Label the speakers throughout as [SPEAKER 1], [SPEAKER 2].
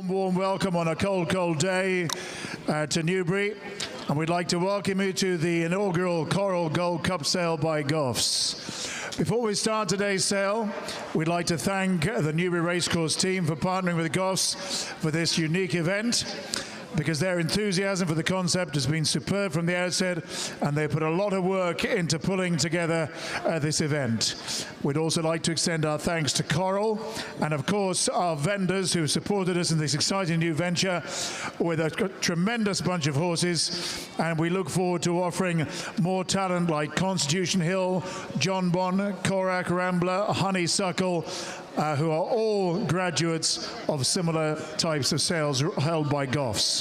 [SPEAKER 1] Warm welcome on a cold day to Newbury, and we'd like to welcome you to the inaugural Coral Gold Cup sale by Goffs. Before we start today's sale, we'd like to thank the Newbury Racecourse team for partnering with Goffs for this unique event, because their enthusiasm for the concept has been superb from the outset, and they put a lot of work into pulling together this event. We'd also like to extend our thanks to Coral and, of course, our vendors who supported us in this exciting new venture with a tremendous bunch of horses, and we look forward to offering more talent like Constitution Hill, John Bon, Korak Rambler, Honeysuckle, who are all graduates of similar types of sales held by Goffs.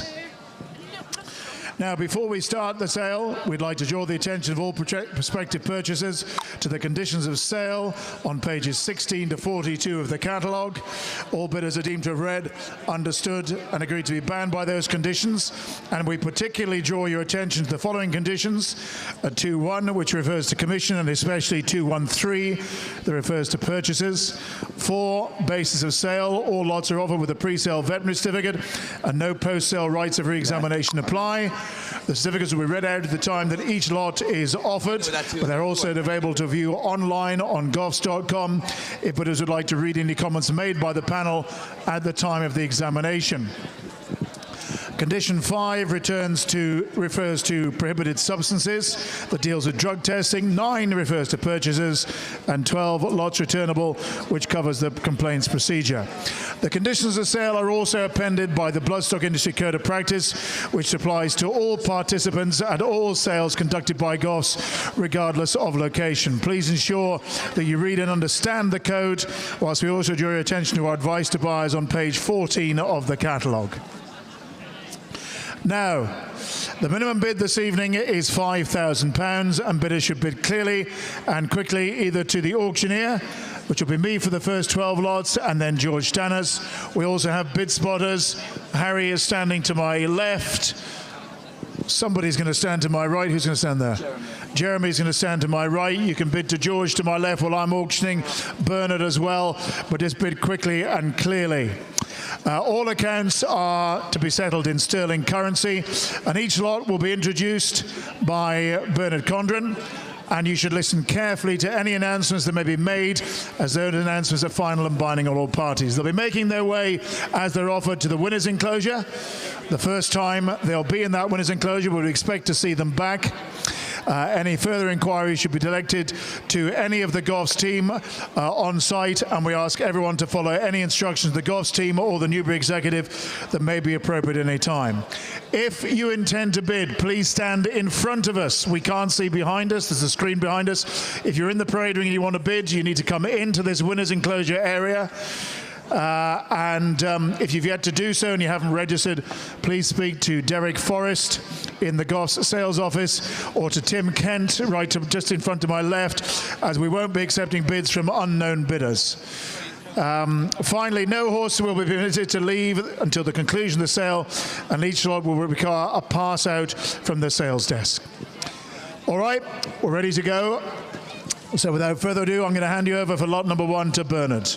[SPEAKER 1] Now, before we start the sale, we'd like to draw the attention of all prospective purchasers to the conditions of sale on pages 16 to 42 of the catalogue. All bidders are deemed to have read, understood, and agreed to be bound by those conditions. And we particularly draw your attention to the following conditions: 2.1, which refers to commission, and especially 2.13, that refers to purchases. 4, basis of sale. All lots are offered with a pre-sale veterinary certificate, and no post-sale rights of re-examination apply. The certificates will be read out at the time that each lot is offered, but they're also available to view online on goffs.com if bidders would like to read any comments made by the panel at the time of the examination. Condition 5 refers to prohibited substances, that deals with drug testing. 9 refers to purchases, and 12 lots returnable, which covers the complaints procedure. The conditions of sale are also appended by the Bloodstock Industry Code of Practice, which applies to all participants at all sales conducted by Goffs, regardless of location. Please ensure that you read and understand the code, whilst we also draw your attention to our advice to buyers on page 14 of the catalogue. Now, the minimum bid this evening is £5,000, and bidders should bid clearly and quickly, either to the auctioneer, which will be me for the first 12 lots, and then George Stannis. We also have bid spotters. Harry is standing to my left. Somebody's going to stand to my right. Who's going to stand there? Jeremy's going to stand to my right. You can bid to George to my left while I'm auctioning. Bernard as well, but just bid quickly and clearly. All accounts are to be settled in sterling currency, and each lot will be introduced by Bernard Condren, and you should listen carefully to any announcements that may be made, as those announcements are final and binding on all parties. They'll be making their way, as they're offered, to the winner's enclosure. The first time they'll be in that winner's enclosure, we would expect to see them back. Any further inquiries should be directed to any of the Goffs team on site, and we ask everyone to follow any instructions of the Goffs team or the Newbury executive that may be appropriate at any time. If you intend to bid, please stand in front of us. We can't see behind us. There's a screen behind us. If you're in the parade ring and you want to bid, you need to come into this winner's enclosure area. If you've yet to do so and you haven't registered, please speak to Derek Forrest in the Goffs sales office, or to Tim Kent, just in front of my left, as we won't be accepting bids from unknown bidders. Finally, no horse will be permitted to leave until the conclusion of the sale, and each lot will require a pass out from the sales desk. All right, we're ready to go. So without further ado, I'm going to hand you over for lot number 1 to Bernard.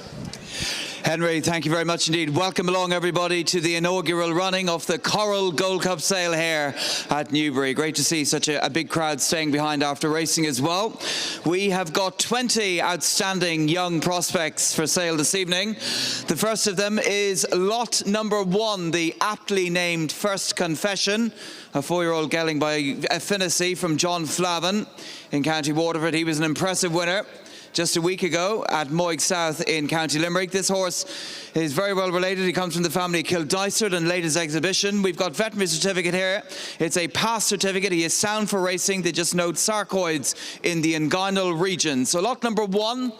[SPEAKER 2] Henry, thank you very much indeed. Welcome along, everybody, to the inaugural running of the Coral Gold Cup sale here at Newbury. Great to see such a big crowd staying behind after racing as well. We have got 20 outstanding young prospects for sale this evening. The first of them is lot number 1, the aptly named First Confession, a 4-year-old gelding by Affinity from John Flavin in County Waterford. He was an impressive winner just a week ago at Moig South in County Limerick. This horse is very well related. He comes from the family of Kildysart and latest exhibition. We've got veterinary certificate here. It's a pass certificate. He is sound for racing. They just note sarcoids in the inguinal region. So lot number 1,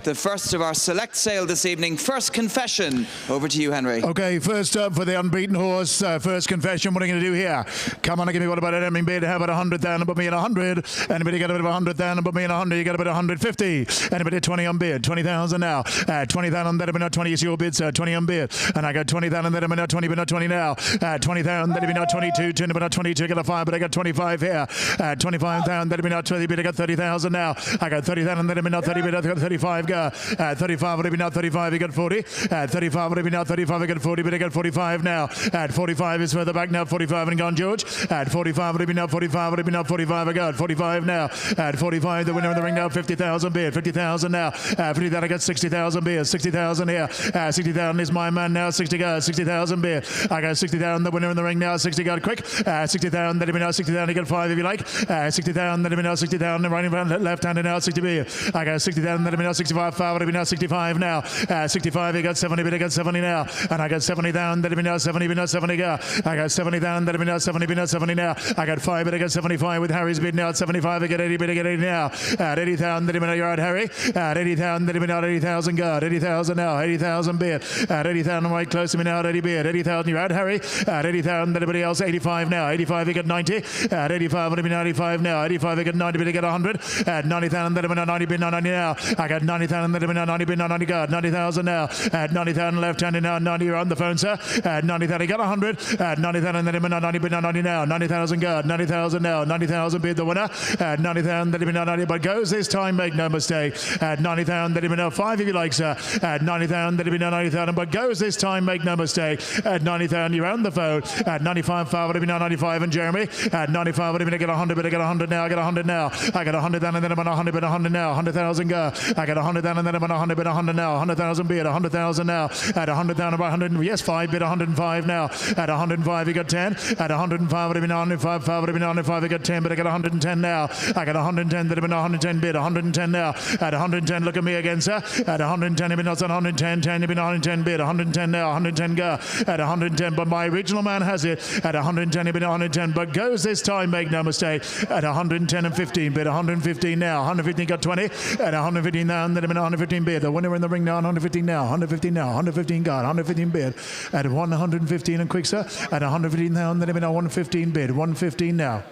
[SPEAKER 2] the first of our select sale this evening, First Confession. Over to you, Henry.
[SPEAKER 1] Okay, first up for the unbeaten horse, First Confession. What are you going to do here? Come on, give me what about an ending bid? How about 100,000? Put me in 100. Anybody get a bit of 100,000? Put me in 100. You got a bit of 150. Anybody 20 on bid? 20,000 now. 20,000. That have been not 20 is your bid, sir. 20 on bid. And I got 20,000. That have been not 20, but not 20 now. 20,000. That have been not 22. 20, but not 22. I got a 5, but I got 25 here. 25,000. That have been not 20, but I got 30,000 now. I got 30,000. That have been not 30, but I got 35. 35, go. 35, would it be now 35, you got 40. 35, would it be now 35, you got 40, but you got 45 now. At 45 is further back now, 45 and gone, George. At 45, would it be now 45, would it be now 45, I got 45 now. At 45, the winner of the ring now, 50,000 beer, 50,000 now. 50,000, I got 60,000 beer, 60,000 here. 60,000 is my man now, 60 go, 60,000 beer. I got 60,000, the winner in the ring now, 60 got quick. 60,000, let me know, 60,000, you got 5 if you like. 60,000, let me know, 60,000, right in front, left-handed now, 60 beer. I got 60,000, let me know, 65, 5, let me know, 65 now. 65, you got 70, but I got 70 now. And I got 70,000, let me know, 70, but 70 go. I got 70,000, let me know, 70, but 70 now. I got 5, but I got 75 with Harry's bid now. At 75, I get 80, but I get 80 now. At 80,000, let me know, you're out, Harry. At 80,000, let me know, 80,000 go. At 80,000 now, 80,000 bid. At 80,000, right close to me now, at 80 bid. 80,000, you're out, Harry. At 80,000, anybody else, 85 now. 85, you get 90. At 85, let me know, 85 now. 85, I get 90, but I get 100. At 90,000, let me know, 90 bid, 90 now. I got 90,000, let me know, 90 bid, 90 go. 90,000 now. At 90,000, left-handed now, 90, you're on the phone, sir. At 90,000, you got 100. At 90,000, let me know, 90 bid, 90 now. 90,000 go. 90,000 now. 90,000 bid the winner. At 90,000, let me know, 90, but goes this time, make no mistake. At 90,000, let me know, 5 if you like, sir. At 90,000, let me know, 90,000, but goes this time, make no mistake. At 90,000, you're on the phone. At 95, 5, let me know, 95, and Jeremy. At 95, let me know, get 100, but I get 100 now. I got 100 now. I got 100 down, and then I'm on 100, but 100 now. 100,000 go. I got 100 down, and then I'm on 100, but 100 now. 100,000 bid, 100,000 now. At 100 down, about 100, yes, 5 bid, 105 now. At 105, you got 10. At 105, let me know, 105, 5, let me know, 105, I got 10, but I got 110 now. I got 110, let me know, 110 bid, 110 now. At 110, look at me again, sir. At 110, you've been on 110, 10, you've been 110 bid, 110 now, 110 go. At 110, but my original man has it. At 110, you've been 110, but goes this time, make no mistake. At 110 and 15 bid, 115 now. 115 got 20. At 115 now, and then 115 bid. The winner in the ring now, 115 now, 115 now, 115 got, 115 bid. At 115 and quick, sir. At 115 now, and then 115 bid, 115 now.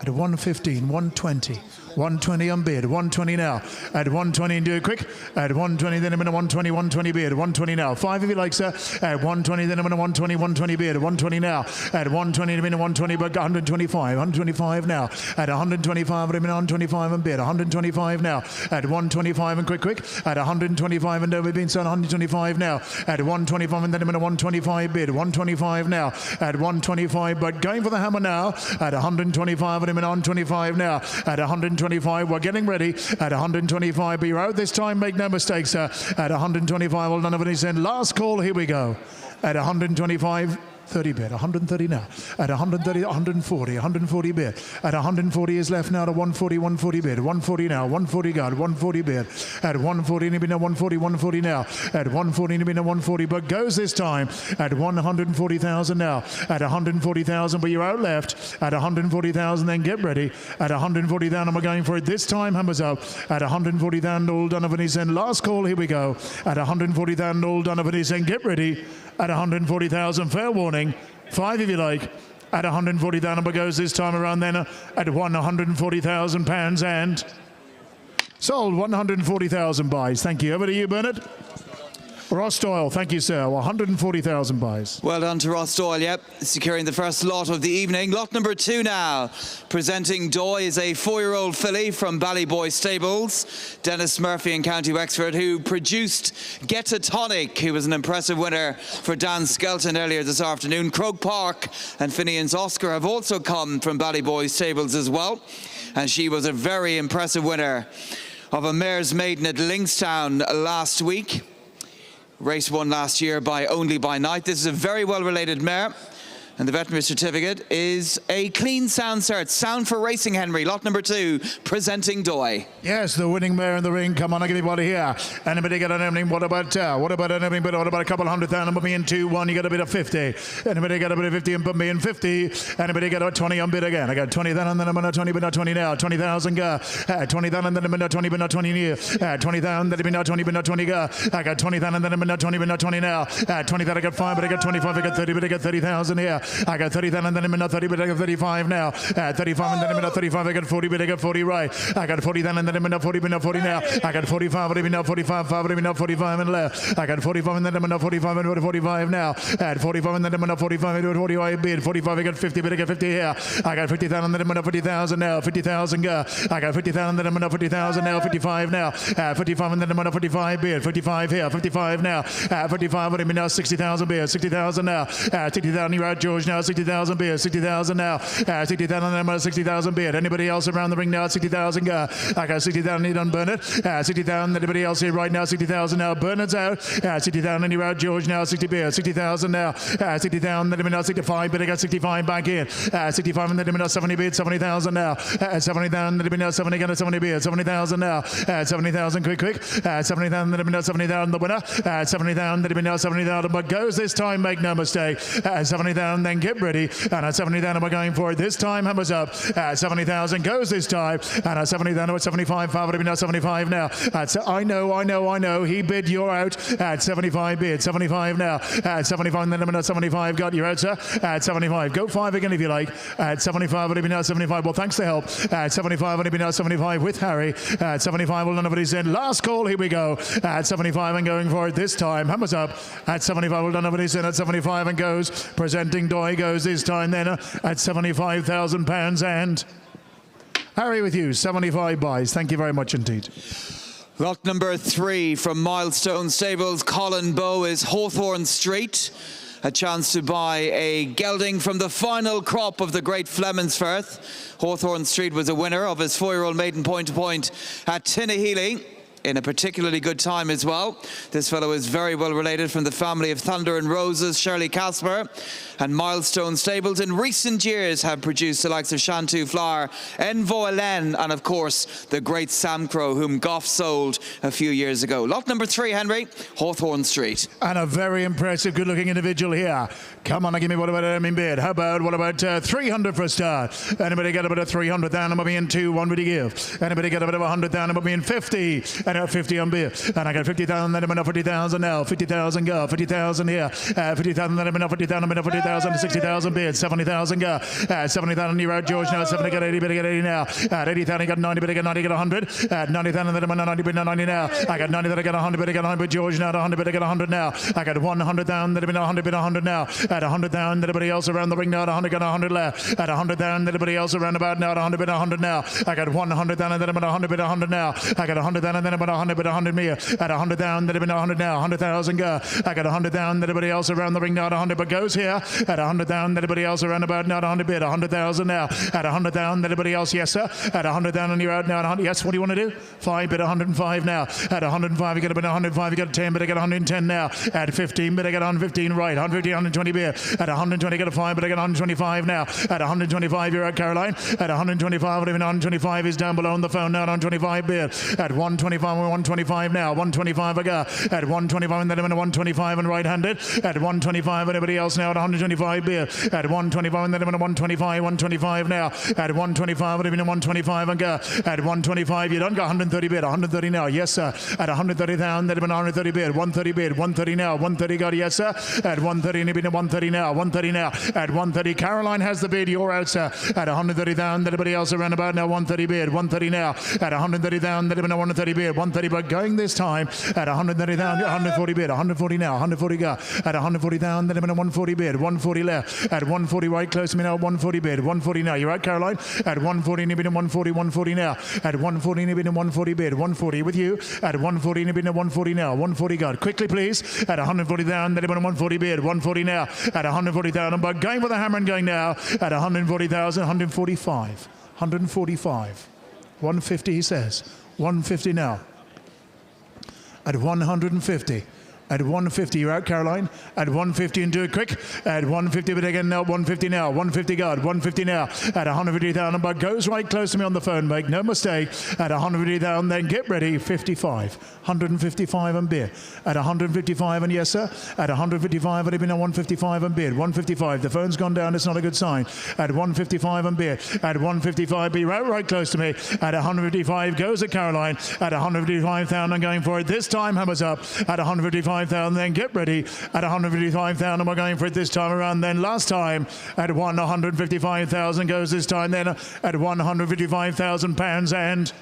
[SPEAKER 1] At 115, 120. 120 on bid, 120 now. At 120 and do it quick. At 120, then I'm in a 120, 120 bid, 120 now. 5 if you like, sir. At 120, then I'm in a 120, 120 bid, 120 now. At 120, I'm in a 120, but 125, 125 now. At 125, I'm in a 125 and bid, 125 now. At 125 and quick. At 125 and over been sold, 125 now. At 125 and then I'm in a 125 bid, 125 now. At 125, but going for the hammer now. At 125, and I'm in 125 now. At 125, we're getting ready. At 125, be out this time, make no mistakes, sir. At 125, well, none of it is in. Last call, here we go. At 125, 30 bid, 130 now. At 130, 140, 140 bid. At 140 is left now to 140, 140 bid. 140 now, 140 guard, 140 bid. At 140, and 140, 140 now. At 140, and 140, but goes this time at 140,000 now. At 140,000, but you're out left. At 140,000, then get ready. At 140,000, and we're going for it this time. Hammers up. At 140,000, all Donovan is in. Last call, here we go. At 140,000, all Donovan is in. Get ready. At 140,000, fair warning. 5 if you like. At 140,000 number goes this time around then at 140,000 pounds and sold. 140,000 buys. Thank you. Over to you, Bernard. Ross Doyle, thank you, sir. 140,000 buys.
[SPEAKER 2] Well done to Ross Doyle, yep. Securing the first lot of the evening. Lot number 2 now. Presenting Doy is a 4-year-old filly from Ballyboy Stables. Dennis Murphy in County Wexford, who produced Get a Tonic, who was an impressive winner for Dan Skelton earlier this afternoon. Croke Park and Finian's Oscar have also come from Ballyboy Stables as well. And she was a very impressive winner of a Mare's Maiden at Linkstown last week. Race won last year only by night. This is a very well-related mare. And the veterinary certificate is a clean sound cert. Sound for racing, Henry. Lot number 2, presenting Doy.
[SPEAKER 1] Yes, the winning mare in the ring. Come on, anybody here. Anybody got an opening? What about an opening? But what about a couple 100,000? Put me in 2-1. You got a bit of 50. Anybody got a bit of 50 and put me in 50? Anybody got a 20 on bid again? I got 20,000 and then I'm on a 20, but not 20 now. 20,000 go. 20,000 and then I'm on a 20, but not 20 new. 20,000 that have been not 20, but not 20 go. I got 20,000 and then I'm on a 20, but not 20 now. 20,000 I got 5, but I got 25. I got 30, but I got 30,000 here. I got 30,000 and then a minute 30 bid. I got 35 now. 35 and then a minute 35. I got 40 bid. I got 40 right. I got 40,000 and then a minute 40 bid. 40 now. I got 45. What do you know? 45. 5. What do you know? 45 and left. I got 45 and then a minute 45 and 45 now. At 45 and then a minute 45 and 45 bid. 45. I got 50 bid. I got 50 here. I got 50,000 and then a minute 50,000 now. 50,000 go. I got 50,000 and then a minute 50,000 now. 55 now. 55 and then a minute 55 bid. 55 here. 55 now. 55. What do you mean now? 60,000 beer. 60,000 now. 60,000 you're out, George now. 60,000 beer. 60,000 now. 60,000 and then 60,000 beer. Anybody else around the ring now? 60,000 go. I got 60,000. You done Bernard. 60,000. Anybody else here right now? 60,000 now. Bernard's out. 60,000 and you're out, George now. 60 beer. 60,000 now. 60,000. Then now 65 bid. I got 65 back in. 65 and then now 70 bid. 70,000 now. 70,000. Then now 70 again. 70 beer. 70,000 now. 70,000 quick. 70,000. Then now 70,000 the winner. 70,000. Then now 70,000 but goes this time. Make no mistake. 70,000 then get ready. And at 70,000 we're going for it this time. Hammers up. 70,000 goes this time. And at 70,000 at 75. 5 would have been now 75 now. I know. He bid. You're out. At 75 bid. 75 now. At 75 then at 75 got you out, sir. At 75. Go 5 again if you like. At 75 would have been now 75. Well, thanks for help. At 75 would have been now 75 with Harry. At 75 will none of it is in. Last call. Here we go. At 75 and going for it this time. Hammers up. At 75 will none of it is in. At 75 and goes. Presenting Doy goes this time then at £75,000 and Harry with you. 75 buys. Thank you very much indeed.
[SPEAKER 2] Lot number 3 from Milestone Stables, Colin Bow, is Hawthorne Street. A chance to buy a gelding from the final crop of the Great Flemonsfirth. Hawthorne Street was a winner of his 4-year-old maiden point-to-point at Tinnahealy in a particularly good time as well. This fellow is very well related from the family of Thunder and Roses, Shirley Casper. And Milestone Stables in recent years have produced the likes of Shantou Flower, Envoy Len, and of course the great Sam Crow, whom Goff sold a few years ago. Lot number 3, Henry, Hawthorne Street.
[SPEAKER 1] And a very impressive, good-looking individual here. Come on, give me what about a bid? How about, 300 for a start? Anybody get about a 300 down? I'm being 2, 1 would you give? Anybody get about 100 down? I'm being 50. And at 50 on beer. And I got 50,000, then I'm enough 50,000 now. 50,000 go. 50,000 here. 50,000, then I'm enough 50,000, I'm enough 50,000. 60,000 bid. 70,000 go. 70,000 you're out, George now. 70 got 80, better get 80 now. At 80,000 got 90, better get 90, get 100. At 90,000, then I'm 90, better 90 now. I got 90, then I got 100, better get 100. George now at 100, better get 100 now. I got 100,000, then I'm 100, better 100 now. At 100,000, everybody else around the ring now at 100, got 100 left. At 100,000, everybody else around about now at 100, better 100 now. I got 100,000, and then I'm at 100, better 100 now. I got 100,000, and then I'm at 100, better 100 me. At 100 down, then I'm at 100 now. 100,000 go. I got 100 down, then everybody else around the ring now at 100, but goes here. At 100 down, then everybody else around about now at 100 bid. 100,000 now. At 100 down, then everybody else, yes sir. At 100 down and you're out now at 100. Yes, what do you want to do? 5 bid, 105 now. At 105, you got a bid, 105, you got a 10 bid, I got 110 now. At 15 bid, I got 115 right. 150, 120 bid. At 120, I got a 5 bid, I got 125 now. At 125, you're out, Caroline. At 125, even 125 is down below on the phone now at 125 bid. At 125, we're 125 now. 125 I got. At 125 and then I'm at 125 and right-handed. At 125 anybody else now at 125 bid. At 125 and then I'm at 125, 125 now. At 125 and even 125 and go. At 125 you don't got 130 bid. 130 now, yes sir. At 130 down, then I'm at 130 bid. 130 bid. 130 now. 130 got, yes sir. At 130 and even 130 now. 130 now. At 130 Caroline has the bid. You're out sir. At 130 down, then everybody else around about now 130 bid. 130 now. At 130 down, then I'm at 130 bid. 130 but going this time at 130 down, 140 bid, 140 now, 140 go. At 140 down, then I'm in a 140 bid, 140 left. At 140 right close to me now, 140 bid, 140 now. You're right, Caroline. At 140, you've been in 140, 140 now. At 140, you've been in 140 bid, 140 with you. At 140, you've been in 140 now, 140 go. Quickly, please. At 140 down, then I'm in 140 bid, 140 now. At 140 down, but going with the hammer and going now. At 140,000, 145, 145, 150, he says. 150 now. At 150. At 150, you're out, Caroline. At 150 and do it quick. At 150, but again now, 150 now. 150 guard, 150 now. At 150,000, but goes right close to me on the phone, make no mistake. At 150,000, then get ready, 55. 155 and bid. At 155 and yes, sir. At 155, and even a 155 and bid. 155, the phone's gone down, it's not a good sign. At 155 and bid. At 155, be right close to me. At 155 goes at Caroline. At 155,000, I'm going for it. This time, hammers up. At 155, 155,000. Then get ready at 155,000. We're going for it this time around. Then last time at 155,000 goes this time. Then at 155,000 pounds. And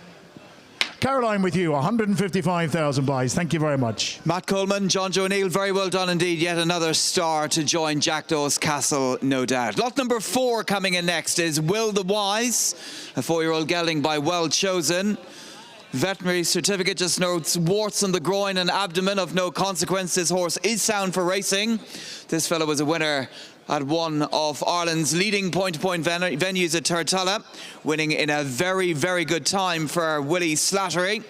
[SPEAKER 1] Caroline with you, 155,000 buys. Thank you very much.
[SPEAKER 2] Matt Coleman, John Joe O'Neill, very well done indeed. Yet another star to join Jackdaw's Castle, no doubt. Lot number 4 coming in next is Will the Wise, a 4-year-old gelding by Well Chosen. Veterinary certificate just notes warts on the groin and abdomen of no consequence. This horse is sound for racing. This fellow was a winner at one of Ireland's leading point-to-point venues at Turtulla, winning in a very, very good time for Willie Slattery.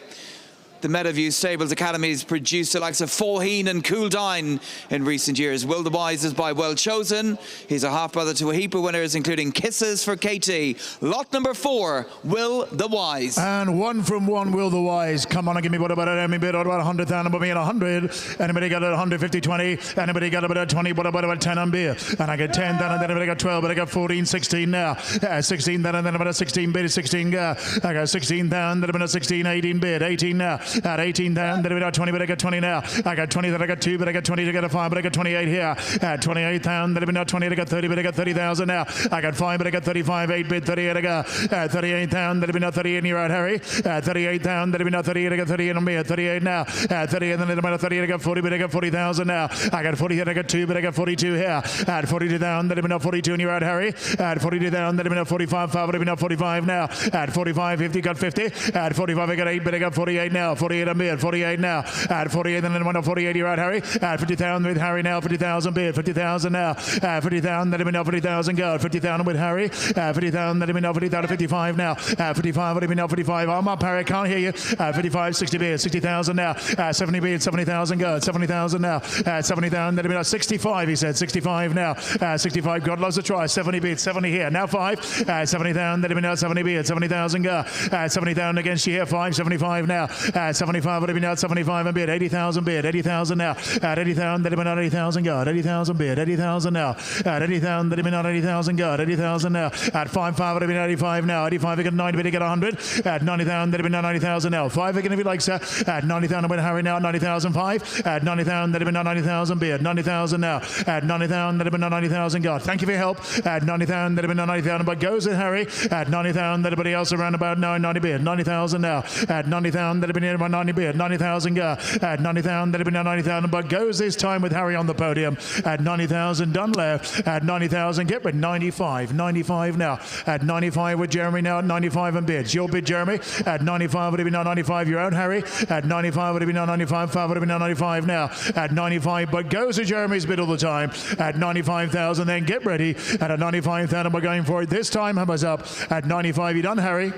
[SPEAKER 2] The Meadowview Stables Academies produced the likes of Faugheen and Cooldine in recent years. Will the Wise is by Well Chosen. He's a half-brother to a heap of winners, including Kisses for Katie. Lot number 4, Will the Wise.
[SPEAKER 1] And 1 from 1, Will the Wise. Come on and give me what about it? Any bit, what about 100,000? Put me in 100. Anybody got it 150, 20? Anybody got about 20? What about 10 on beer? And I get 10 then, and then anybody got 12, but I got 14, 16 now. 16 then, and then about 16 bid, 16 I got 16 down, then about 16, 18 bid, 18 now. At 18 down, then we got 20, but I got 20 now. I got 20, then I got 2, but I got 20 to get a 5, but I got 28 here. At 28 down, then we got 20, I got 30, but I got 30,000 now. I got 5, but I got 35, 8 bid, 38 I got. At 38 down, then we got 30 in here out, Harry. At 38 down, then we got 38, I got 30 in on me. At 38 now. At 38, then I got 30, I got 40, but I got 40,000 now. I got 40, then I got 2, but I got 42 here. At 42 down, then we got 42 in here out, Harry. At 42 down, then we got 45, 5, but I got 45 now. At 45, 50, got 50. At 45, I got 8, but I got 48 now. 48 on me. At 48 now. At 48, then I went up 48 here out, Harry. At 50,000 with Harry now. 50,000 bid. 50,000 now. 50,000, then I went up 50,000 go. 50,000 with Harry. 50,000, then I went up 50,000. 55 now. 55, what do you mean now? 55. I'm up, Harry. Can't hear you. 55, 60 bid. 60,000 now. 70 bid. 70,000 go. 70,000 now. 70,000, then I went up 65, he said. 65 now. 65, God loves a try. 70 bid. 70 here. Now 5. 70,000, then I went up 70 bid. 70,000 go. 70,000 against you here. 5. 75 now. 75, what do you mean now? 75 and bid. 80,000 bid. 80,000 now. At 80,000, then I went out 80,000 go. At 80,000 bid. 80,000 now. At 80,000, then I went out 80,000 go. At 80,000 now. At 5, what do you mean 85 now. 85, I got 90 bid. I got 100. At 90,000, then I went out 90,000 now. 5 again if you like, sir. At 90,000, I went Harry now. 90,000 5. At 90,000, then I went out 90,000 bid. 90,000 now. At 90,000, then I went out 90,000 go. Thank you for your help. At 90,000, then I went out 90,000, but goes it, Harry. At 90,000, then everybody else around about now 90 bid. 90,000 now. At 90,000, then I went out 90 bid. 90,000 go. At 90,000, then it been 90,000, but goes this time with Harry on the podium. At 90,000 done left. At 90,000, get rid. 95. 95 now. At 95 with Jeremy now. At 95 and bids. Your bid, Jeremy. At 95 would have been 95. You're out, Harry. At 95 would have been 95. 5 would have been 95 now. At 95, but goes to Jeremy's bid all the time. At 95,000, then get ready. At 95,000, we're going for it this time. Hammer's up. At 95, you done, Harry?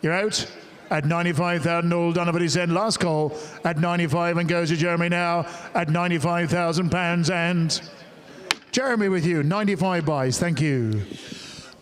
[SPEAKER 1] You're out. At 95,000, all done, but he said last call. At 95 and goes to Jeremy now. At 95,000 pounds, and Jeremy with you. 95 buys. Thank you.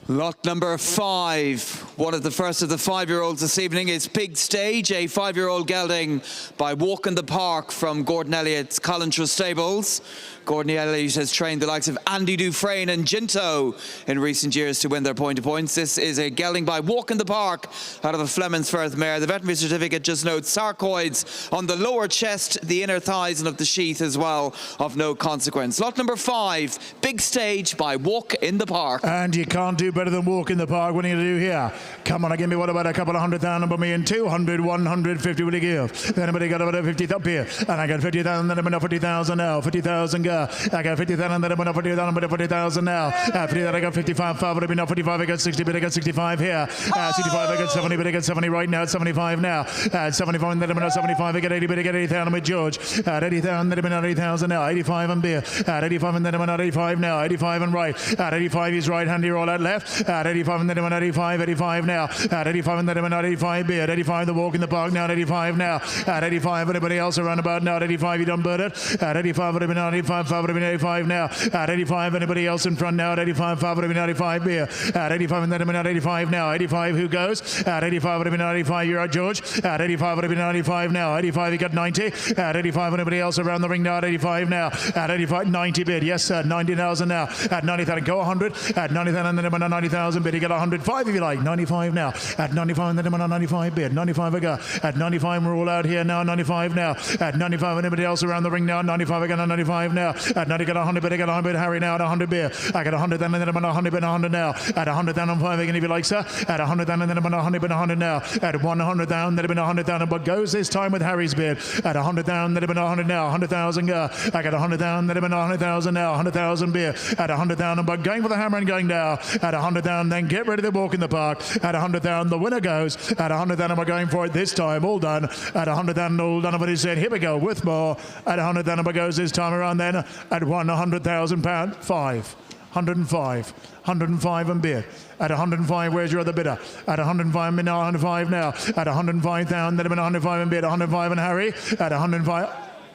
[SPEAKER 2] Lot number 5. One of the first of the 5-year-olds this evening is Pig Stage, a 5-year-old gelding by Walk in the Park from Gordon Elliott's Collintra Stables. Gordon Elliott has trained the likes of Andy Dufresne and Ginto in recent years to win their point-to-points. This is a gelding by Walk in the Park out of a Flemonsfirth mare. The veterinary certificate just notes sarcoids on the lower chest, the inner thighs and of the sheath as well, of no consequence. Lot number 5, Big Stage by Walk in the Park.
[SPEAKER 1] And you can't do better than Walk in the Park. What are you going to do here? Come on, give me what about a couple of 100,000, put me in 200, 150 will you give? Then anybody got about 50 up here. And I got 50,000, then I'm enough 50,000 now. 50,000 go. I got 50,000, then I'm enough 50,000, but 40,000 now. 50, then I got 55, 5 would have been enough 45, I got 60, but I got 65 here. 65, I got 70, but I got 70 right now. At 75 now. 75, then I'm enough 75, I got 80, but I got 80,000 with George. At 80,000, then I'm enough 80,000 now. 85 and beer. At 85, and then I'm enough 85 now. 85 and right. At 85, he's right hand, you're all out left. At 85, and then I'm enough 85, 85 now. At 85, and then I'm enough 85 beer. At 85, the Walk in the Park now. At 85 now. At 85, anybody else around about now. At 85, you done bird it. At 85, would have been 85, 5 would have been 85 now. At 85, anybody else in front now. At 85, 5 would have been 85 beer. At 85, and then I'm at 85 now. 85, who goes? At 85 would have been 85, you're out, George. At 85 would have been 95 now. 85, he got 90. At 85, anybody else around the ring now. At 85 now. At 85, 90 bid. Yes, sir. 90,000 now. At 90,000, go 100. At 90,000, and then I'm at 90,000 bid. He got 105 if you like. 95. 95 now. At 95 and then on 95 bid. 95 a go. At 95 we're all out here now. 95 now. At 95 anybody else around the ring now. 95 again on 95 now. At 90 got 100 bid. I got 100 Harry now at 100 beer. I got 100 then and then I'm on 100 bid 100 now. At 100 down on 5 again if you like sir. At 100 down and then I'm on 100 bid 100 now. At 100 down then I've been 100 down but goes this time with Harry's bid. At 100 down then I've been 100 now. 100,000 go. I got 100 down then I've been 100,000 now. 100,000 beer. At 100 down but going for the hammer and going down. At 100 down then get ready to walk in the park. At 100 down the winner goes. At 100 down and we're going for it this time. All done. At 100 down all done. But he said here we go with more. At 100 down and goes this time around then. At £100,000 5. 105. 105 and bid. At 105, where's your other bidder? At 105, now 105 now. At 105 down, then 105 and bid. 105 and Harry. At 105.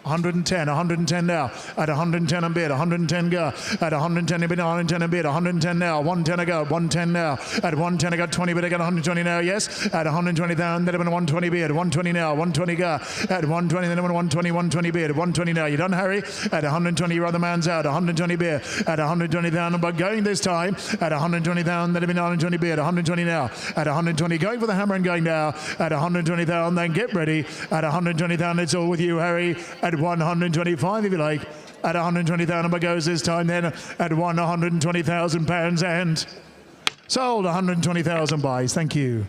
[SPEAKER 1] 110 now. At 110 and bid. 110 go. At 110 and bid. 110 and bid. 110 now. 110 a go. 110 now. At 110 I got 20 bid. I got 120 now. Yes. At 120 down. Then 120 bid. 120 now. 120 go. At 120 then 120. 120 bid. 120 now. You done Harry? At 120 your other man's out. 120 bid. At 120 down. But going this time. At 120 down. Then 120 bid. 120 now. At 120 going for the hammer and going now. At 120 down. Then get ready. At 120 down. It's all with you Harry. At 125 if you like. At 120,000 goes this time then at £120,000 and sold. 120,000 buys. Thank you.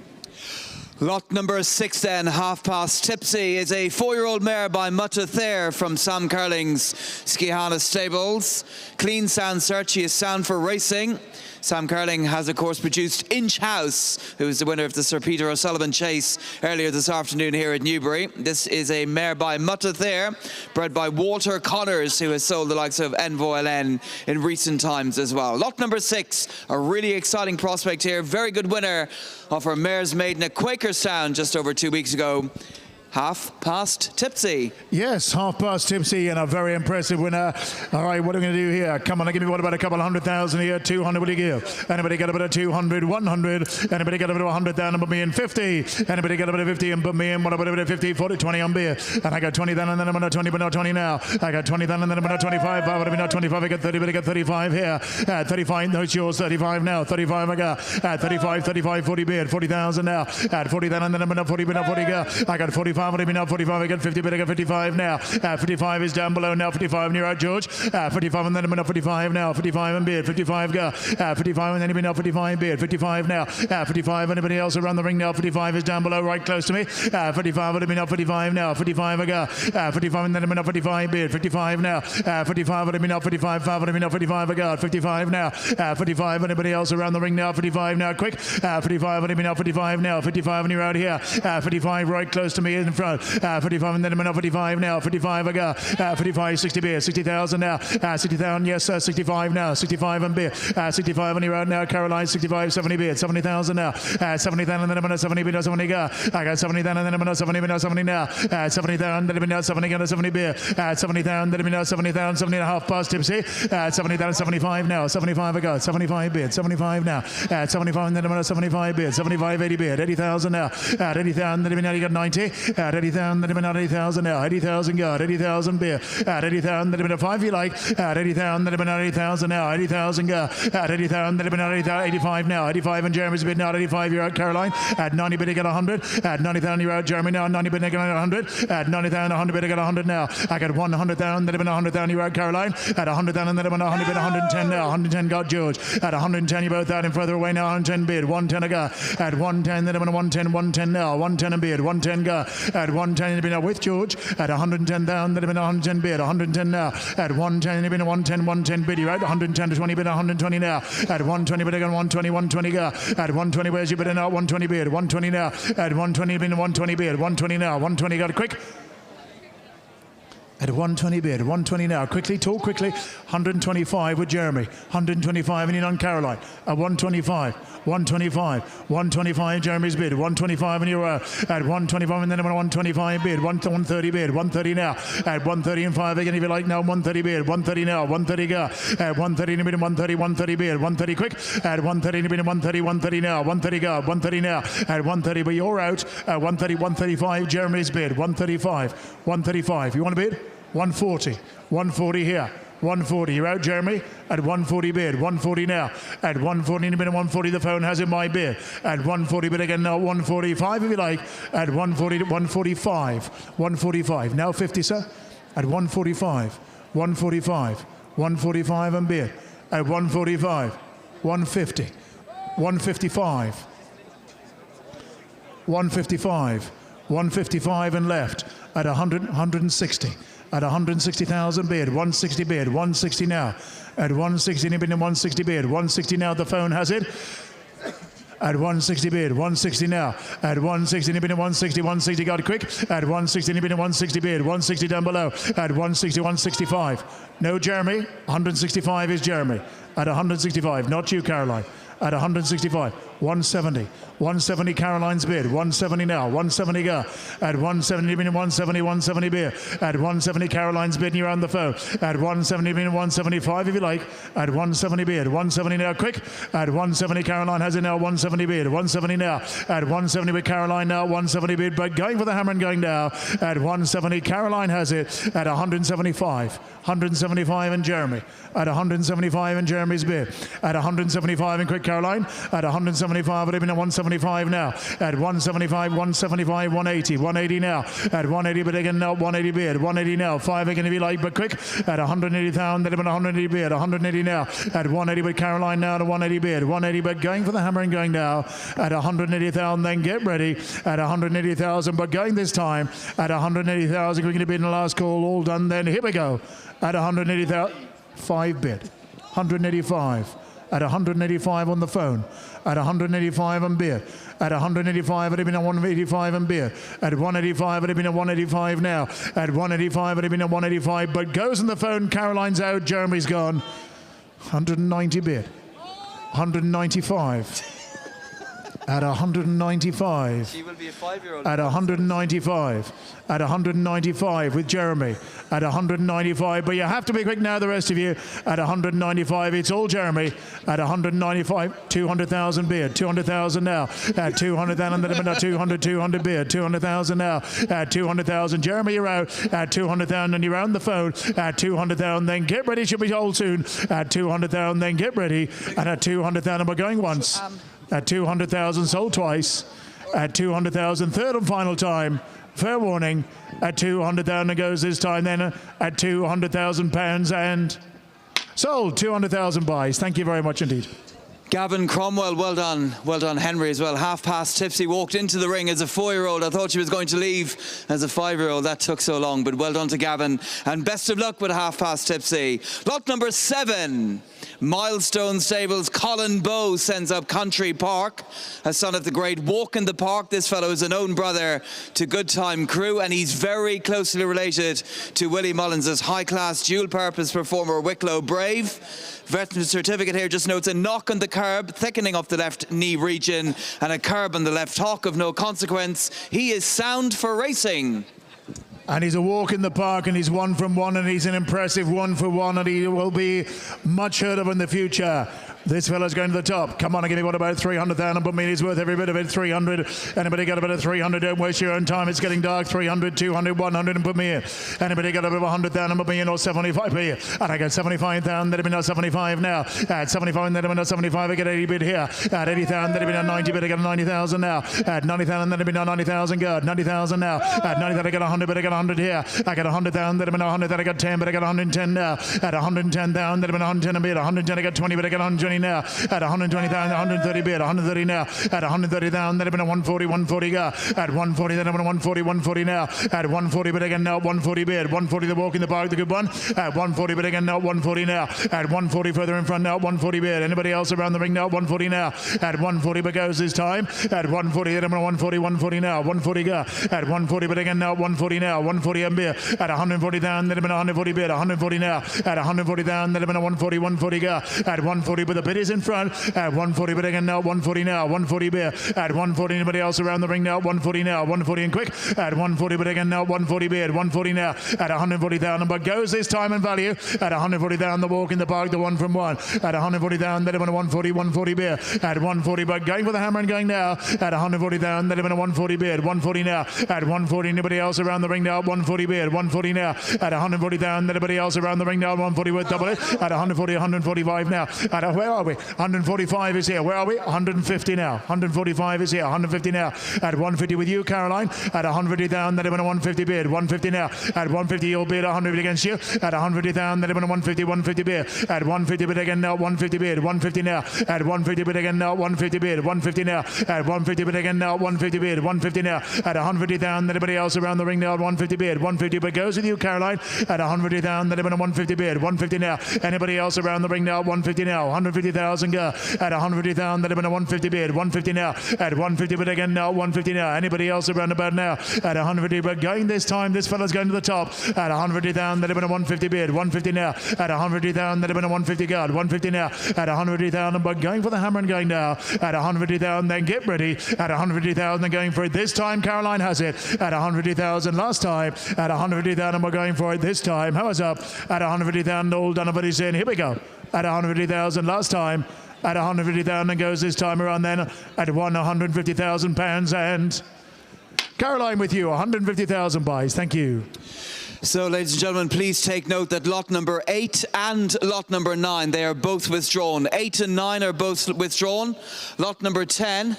[SPEAKER 2] Lot number 6 then, Half Past Tipsy, is a 4-year-old mare by Mutta Thayer from Sam Curling's Skihana Stables. Clean sound search, she is sound for racing. Sam Curling has, of course, produced Inch House, who is the winner of the Sir Peter O'Sullivan Chase earlier this afternoon here at Newbury. This is a mare by Mutta Thayer, bred by Walter Connors, who has sold the likes of Envoy LN in recent times as well. Lot number 6, a really exciting prospect here. Very good winner of her Mare's Maiden at Quakerstown just over 2 weeks ago. Half Past Tipsy.
[SPEAKER 1] Yes, Half Past Tipsy and a very impressive winner. All right, what are we going to do here? Come on, give me what about a couple 100,000 here? 200 will you give? Anybody got a bit of 200? 100? Anybody got a bit of 100,000 and put me in 50? Anybody got a bit of 50 and put me in? What about a bit of 50, 40, 20 on beer? And I got 20 then and then I'm going to 20 but not 20 now. I got 20 then and then I'm going to 25. I would have been not 25. I got 30 but I got 35 here. 35, no, it's yours. 35 now. 35 I got. 35, 35, 40 beer. 40,000 now. At 40 then and then I'm going to 40 but not 40 go. I got 45. What have been now 45, I got 50, but I got 55 now. 55 is down below now. 55 and you're out, George. 55 and then I'm up 55 now. 55 and beard. 55 go. 55 and then you've been 55 beard. 55 now. 55 anybody else around the ring now. 55 is down below, right close to me. 55 would have been up 55 now. 55 I go. 55 and then I've been up 55 beard. 55 now. 55 would have been up 55. 5 would have been up 55 I go. 55 now. 55 anybody else around the ring now. 55 now. Quick. 55 would have been up 55 now. 55 and you're out here. 55 right close to me in front. 55 and then I'm in 55 now. 55 I go. 55, 60 beer. 60,000 now. 60,000, yes, 65 now. 65 and beer. 65 and you're out now. Caroline, 65, 70 beer. 70,000 now. 70,000 and then I'm in 70 beer. 70 go. I got 70,000 and then I'm in 70 beer. 70 now. 70,000 then I'm in 70 go. 70 beer. 70,000 then I'm in 70,000. 70 and a half past Tipsy. 70,000, 75 now. 75 I go. 75 beer. 75 now. 75 and then I'm in 75 beer. 75, 80 beer. 80,000 now. 80,000 then I'm in, you got 90. 80,000 then I'm in 80,000 now. 80,000 go. 80,000 beer. 80,000 then I'm in 5 if you like. 80,000 then I'm in 80,000 now. 80,000 go. 80,000 then I'm in 85 now. 85 and Jeremy's bid now. 85 you're out, Caroline. At 90 bid I got 100. At 90,000 you're out, Jeremy now. 90 bid I got 100. At 90,000 100 bid I got 100 now. I got 100,000 then I'm in 100,000 you're out, Caroline. At 100,000 then I'm in 100 bid 110 now. 110 got George. At 110 you're both out and further away now. 110 bid. 110 I go. At 110 then I'm in 110. 110 now. 110 and bid. 110 go. At 110 you've been out with George. At 110 down then I've been 110 bid. 110 now. At 110 you've been 110. 110 bid. You're right. 110 to 20 bid. 120 now. At 120 bid I got 120. 120 go. At 120 where's your bid now? 120 bid. 120 now. At 120 you've been 120 bid. 120 now. 120 got it quick. At 120 bid, 120 now. Quickly, talk quickly. 125 with Jeremy. 125 and in on Caroline. At 125, 125, 125 Jeremy's bid. 125 and you're at 125 and then I'm on 125 bid. 130 bid, 130 now. At 130 and 5 again if you like now. 130 bid, 130 now. 130 go. At 130 in a bid, 130, 130 bid. 130 quick. At 130 in a bid, 130, 130 now. 130 go. 130 now. At 130 but you're out. At 130, 135 Jeremy's bid. 135, 135. You want to bid? 140, 140 here. 140. You're out, Jeremy. At 140 bid. 140 now. At 140 in a minute. 140. The phone has it. My bid. At 140 bid again now. 145 if you like. At 140 to 145. 145. Now 50, sir. At 145. 145. 145 and bid. At 145. 150. 155. 155. 155 and left. At 100, 160. At 160,000 bid. 160 bid. 160 now. At 160 bid and 160 bid. 160 now. The phone has it. At 160 bid, 160 now. At 160 bid and 160, 160 got it quick. At 160 bid and 160 bid, 160 down below. At 160, 165. No, Jeremy. 165 is Jeremy. At 165, not you, Caroline. At 165, 170. 170 Caroline's bid. 170 now. 170 go. At 170 bid and 170, 170 bid. At 170 Caroline's bid and you're on the phone. At 170 bid and 175 if you like. At 170 bid. 170 now quick. At 170 Caroline has it now. 170 bid. 170 now. At 170 with Caroline now. 170 bid. But going for the hammer and going now. At 170 Caroline has it. At 175. 175 and Jeremy. At 175 and Jeremy's bid. At 175 and quick Caroline. At 175 would have been a 175 now. At 175, 175, 180. 180 now. At 180 but again now. 180 bid. 180 now. 5 again if you like but quick. At 180,000 that have been 180 bid. 180 now. At 180 with Caroline now to 180 bid. 180 but going for the hammer and going now. At 180,000 then get ready. At 180,000 but going this time. At 180,000 we're going to bid in the last call. All done then. Here we go. At 180,000. 5 bid. 185. At 185 on the phone. At 185 on beer. At 185 it had been a 185 and beer. At 185 it had been a 185 now. At 185 it had been a 185 but goes on the phone. Caroline's out. Jeremy's gone. 190 bid. 195. At 195.
[SPEAKER 2] She will be a 5-year-old.
[SPEAKER 1] At 195. At 195 with Jeremy. At 195. But you have to be quick now, the rest of you. At 195, it's all Jeremy. At 195, 200,000 bid. 200,000 now. At 200,000, 200 bid. 200,000 now. At 200,000, Jeremy, you're out. At 200,000, and you're on the phone. At 200,000, then get ready. Should be told soon. At 200,000, then get ready. And at 200,000, we're going once. At 200,000, sold twice. At 200,000, third and final time. Fair warning. At 200,000 it goes this time. Then at 200,000 pounds and sold. 200,000 buys. Thank you very much indeed.
[SPEAKER 2] Gavin Cromwell, well done. Well done, Henry, as well. Half past Tipsy walked into the ring as a 4-year-old. I thought she was going to leave as a 5-year-old. That took so long, but well done to Gavin. And best of luck with half past Tipsy. Lot number 7. Milestone Stables, Colin Bowe sends up Country Park, a son of the great Walk in the Park. This fellow is an own brother to Good Time Crew, and he's very closely related to Willie Mullins' high-class dual-purpose performer Wicklow Brave. Veteran certificate here just notes a knock on the curb, thickening of the left knee region, and a curb on the left hock of no consequence. He is sound for racing.
[SPEAKER 1] And he's a walk in the park, and he's 1 from 1, and he's an impressive 1 for 1, and he will be much heard of in the future. This fella's going to the top. Come on, and give me what about 300,000? Put me, he's worth every bit of it. 300. Anybody got about a 300? Don't waste your own time. It's getting dark. 300, 200, 100, and put me in. Anybody got about 100,000? Put me in, or 75 here. And I got 75,000. That'd be not 75 now. At 75, that'd be not 75. I get 80 bid here. At 80,000, that'd be not 90 bid. I got 90,000 now. At 90,000, that'd be not 90,000. Good. 90,000 now. At 90,000, I got 100 bid. I got 100 here. I got 100,000. That'd be not 100. That I got 10, but I got 110 now. At 110,000, that'd be 110 a bid. 110, I got 20, but I got 120 now. At 120,000, 130 bid, 130 now. At 130,000, that'd have been a 140, 140 go. At 140, that'd have been a 140, 140 now. At 140 bid again now, 140 bid. 140 the walk in the park, the good one. At 140 bid again now, 140 now. At 140 further in front now, 140 bid. Anybody else around the ring now, 140 now. At 140 but goes this time. At 140, that'd have been a 140, 140 now. 140 go. At 140 but again now, 140 now. 140 and beer. At 140,000, that'd have been a 140 bid. 140 now. At 140,000, that'd have been a 140, 140 go. At 140 with the The bid is in front at 140 bid again now, 140 now, 140 beer at 140. Anybody else around the ring now? 140 now, 140 and quick at 140 bid again now, 140 beer, 140 now at 140,000. But goes this time in value at 140,000. The walk in the park, the one from one at 140,000. Then 140, 140 beer at 140. But going for the hammer and going now at 140,000. Then 140 beer, 140 now at 140. Anybody else around the ring now? 140 beer, 140 now at 140,000. Anybody else around the ring now? 140 with double it at 140, 145 now. At where are we? 145 is here. Where are we? 150 now. 145 is here. 150 now. At 150 with you, Caroline. At 150,000. Then 150 bid. 150 now. At 150 you'll bid 100 against you. At 150,000. Then 150, 150 bid. At 150 bid again now. 150 bid. 150 now. At 150 bid again now. 150 bid. 150 now. At 150 bid again now. 150 bid. 150 now. At 150,000. Anybody else around the ring now? 150 bid. 150 bid goes with you, Caroline. At 150,000. Then 150 bid. 150 now. Anybody else around the ring now? 150 now. 150,000 go. At 150,000. Then 150 bid. 150 now. At 150 bid again now. 150 now. Anybody else around about now? At 150 bid going this time. This fella's going to the top. At 150,000. Then 150 bid. 150 now. At 150,000. Then 150 guard. 150 now. At 150,000. But going for the hammer and going now. At 150,000. Then get ready. At 150,000 and going for it. This time Caroline has it. At 150,000 last time. At 150,000 we're going for it this time. How is up? At 150,000 all done. Nobody's in. Here we go. At 150,000 last time. At 150,000 and goes this time around then at £150,000 and Caroline with you, 150,000 buys. Thank you.
[SPEAKER 2] So, ladies and gentlemen, please take note that lot number 8 and lot number 9, they are both withdrawn. 8 and 9 are both withdrawn. Lot number 10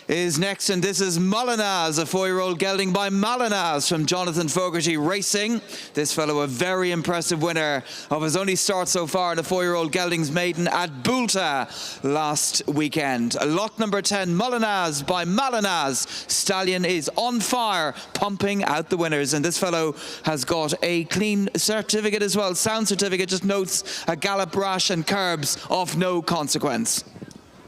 [SPEAKER 2] is next, and this is Molinaz, a 4-year-old gelding by Molinaz from Jonathan Fogarty Racing. This fellow a very impressive winner of his only start so far in a 4-year-old gelding's maiden at Bulta last weekend. Lot number 10, Molinaz by Molinaz. Stallion is on fire, pumping out the winners, and this fellow has got a clean certificate as well. Sound certificate, just notes a gallop, rash and curbs of no consequence.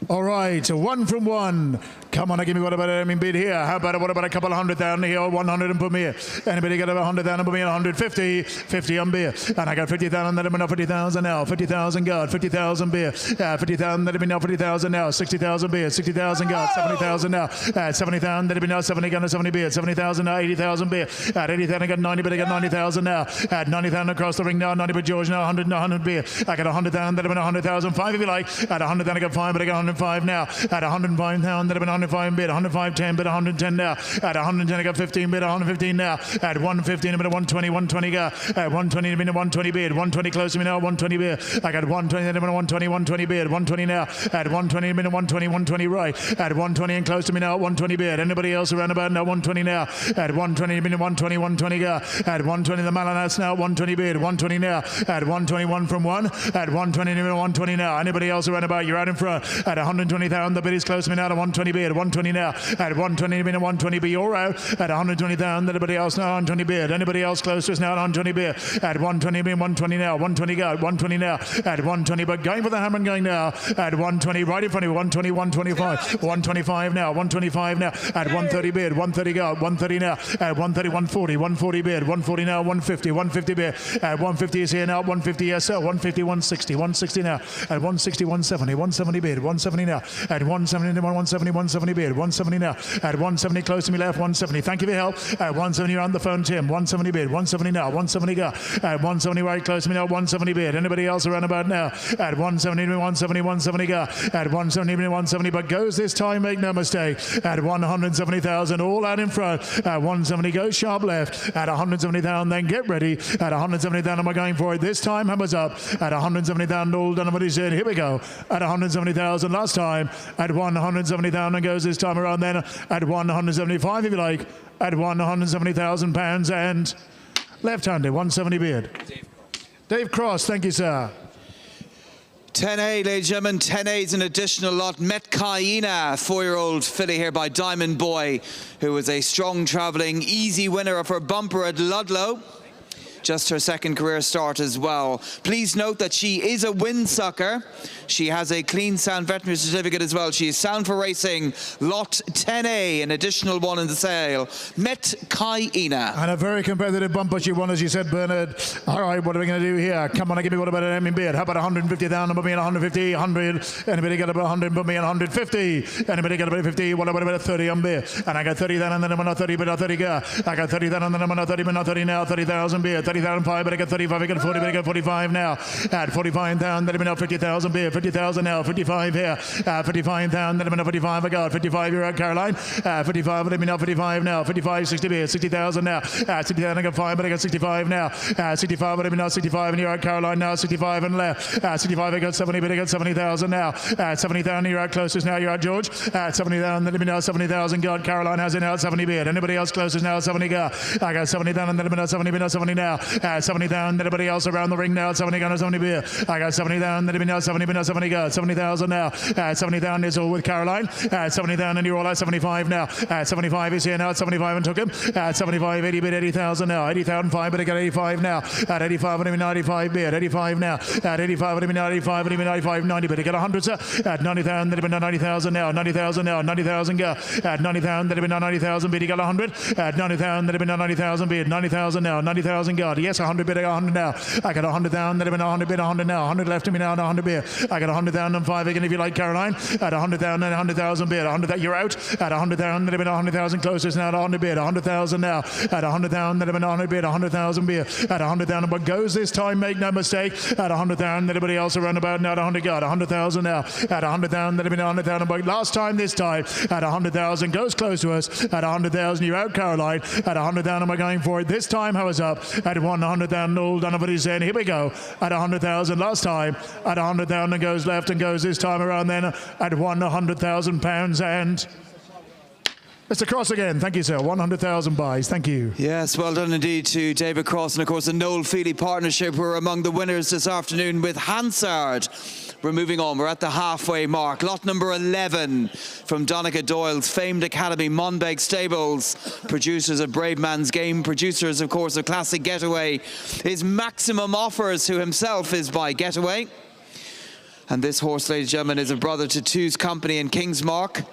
[SPEAKER 1] All right, one from one. Come on, give me what about it? I mean, bid here. How about it? What about a couple of 100,000 here? 100 and put me here. Anybody got about 100,000 and put me in 150? 50 on beer. And I got 50,000. Let me know 50,000 now. 50,000 God. 50,000 beer. 50,000. Let me know 50,000 now. 60,000 beer. 60,000 God. 70,000 now. 70,000. Let me know 70 gun 70 beer. 70,000 now. 80,000 beer. At 80,000 I got 90, but I got 90,000 now. At 90,000 across the ring now. 90 but George now. 100 beer. I got 100,000. Let me know 100,000. 5 if you like. At 100,000 I got 5, but I got 105 now. At 105,000. Let me know 105 bid, 105, 10 bid, 110 now. At 110 I got 15 bid, 115 now. At 115 a bit of 120, 120 go. At 120 a bit of 120 bid, 120 close to me now, 120 bid. I got 120 then a bit of 120, 120 bid, 120 now. At 120 a bit of 120, 120 right. At 120 and close to me now, 120 bid. Anybody else around about now? 120 now. At 120 a bit of 120, 120 go. At 120 the Malanas now, 120 bid, 120 now. At 121 from one. At 120 a bit of 120 now. Anybody else around about? You're out in front. At 120,000 the bid is close to me now to 120 bid, 120 now. At 120 bid, 120 bid, you're out. At 120,000 anybody else now? 120 bid. Anybody else close to us now? 120 bid. At 120 bid, 120 now. 120 go. 120 now. At 120 but going for the hammer and going now. At 120 right in front of you. 120, 125. 125 now. 125 now. At 130 bid. 130 go. 130 now. At 130, 140. 140 bid. 140 now. 150. 150 bid. At 150 is here now. 150 yes sir. 150, 160. 160 now. At 160, 170. 170 bid. 170 now. At 170, 170, 170 bid. 170 now. At 170 close to me left. 170. Thank you for your help. At 170 you're on the phone, Tim. 170 bid. 170 now. 170 go. At 170 right close to me now. 170 bid. Anybody else around about now? At 170, 170, 170 go. At 170, 170 but goes this time. Make no mistake. At 170,000 all out in front. At 170 goes sharp left. At 170,000 then get ready. At 170,000 am I going for it this time? Hammers up. At 170,000 all done what he said. Here we go. At 170,000 last time. At 170,000 goes this time around then. At 175 if you like. At £170,000 and left-handed 170 bid. Dave Cross, thank you, sir.
[SPEAKER 2] 10A, ladies and gentlemen, 10A is an additional lot. Metcaina, 4-year-old filly here by Diamond Boy, who was a strong travelling, easy winner of her bumper at Ludlow. just her second career start as well. Please note that she is a windsucker. She has a clean sound veterinary certificate as well. She is sound for racing, lot 10A, an additional one in the sale. Met Kai Ina.
[SPEAKER 1] And a very competitive bumper she won, as you said, Bernard. All right, what are we going to do here? Come on, give me what about an M in bid? How about 150,000? Put me in 150, 100. Anybody got about 100? Put me in 150. Anybody got about 50? What about a 30 on bid? And I got 30 then, and then I'm on a 30, but a 30 go. I got 30 then, and then I'm on a 30, but not 30 now. 30,000 beer, 30,005, but I got 35, I got 40, but I got 45 now. At 45,000, then I'm now 50,000 beer, 50,000 now, 55 here. 55,000, then I'm now 55, I got 55, you're out, Caroline. 55, let me know 55 now. 55, 60 beer, 60,000 now. 60,000, I got 5, but I got 65 now. 65, let me know 65, and you're out, Caroline now. 65 and left. 65, I got 70, but I got 70,000 now. 70,000, you're out closest now, you're out, George. 70,000, let me know 70,000, God. Caroline has it now, 70 beer. Anybody else closest now, 70 go. I got 70,000, let me know 70, but 70 now. 70,000, anybody else around the ring now, 70 gun, 70 beer. I got 70,000, let me know 70, but 70 go. 70,000 now. 70,000 is all with Caroline. 70,000, and you're all at 75 now. 75 is here now, at 75 and took him. 75, 80 bid, 80,000 now. 80,005, but I got 85 now. At 85, let me know 85 bid. 85 now. At 85, let me know 85, let me know 85, 90, but I got 100, sir. At 90,000, let me know 90,000 now. 90,000 now. 90,000 go. At 90,000, let me know 90,000 bid. He got 100. At 90,000, let me know 90,000 bid. 90,000 now. 90,000 God. Yes, 100 bid. I got 100 now. I got 100,000. Let me know 100 bid. 100 now. 100 left to me now. 100 bid. I got 100,005 again if you like, Caroline. At 100,000 and 100,000 bid. 100 you're out. At 100,000, let me know 100,000 closest now to 100 bid. 100,000 now. At 100,000, let me know 100 bid. 100,000 bid. At 100,000, but goes this time. Make no mistake. At 100,000, anybody else around about now at 100 God. 100,000 now. At 100,000, let me know 100,000. But last time, this time at 100,000 goes close to us. At 100,000, you're out, Caroline. At 100,000, we're going for it. This time, how is up? At 100,000, all done over his end. Here we go. At 100,000 last time. At 100,000 goes left and goes this time around then at £100,000 and Mr. Cross again, thank you, sir. 100,000 buys, thank you.
[SPEAKER 2] Yes, well done indeed to David Cross, and of course the Noel Feely partnership were among the winners this afternoon with Hansard. We're moving on, we're at the halfway mark. Lot number 11 from Donegal Doyle's famed academy, Monbeg Stables, producers of Brave Man's Game, producers of course of Classic Getaway, is Maximum Offers, who himself is by Getaway. And this horse, ladies and gentlemen, is a brother to Two's Company and Kingsmark.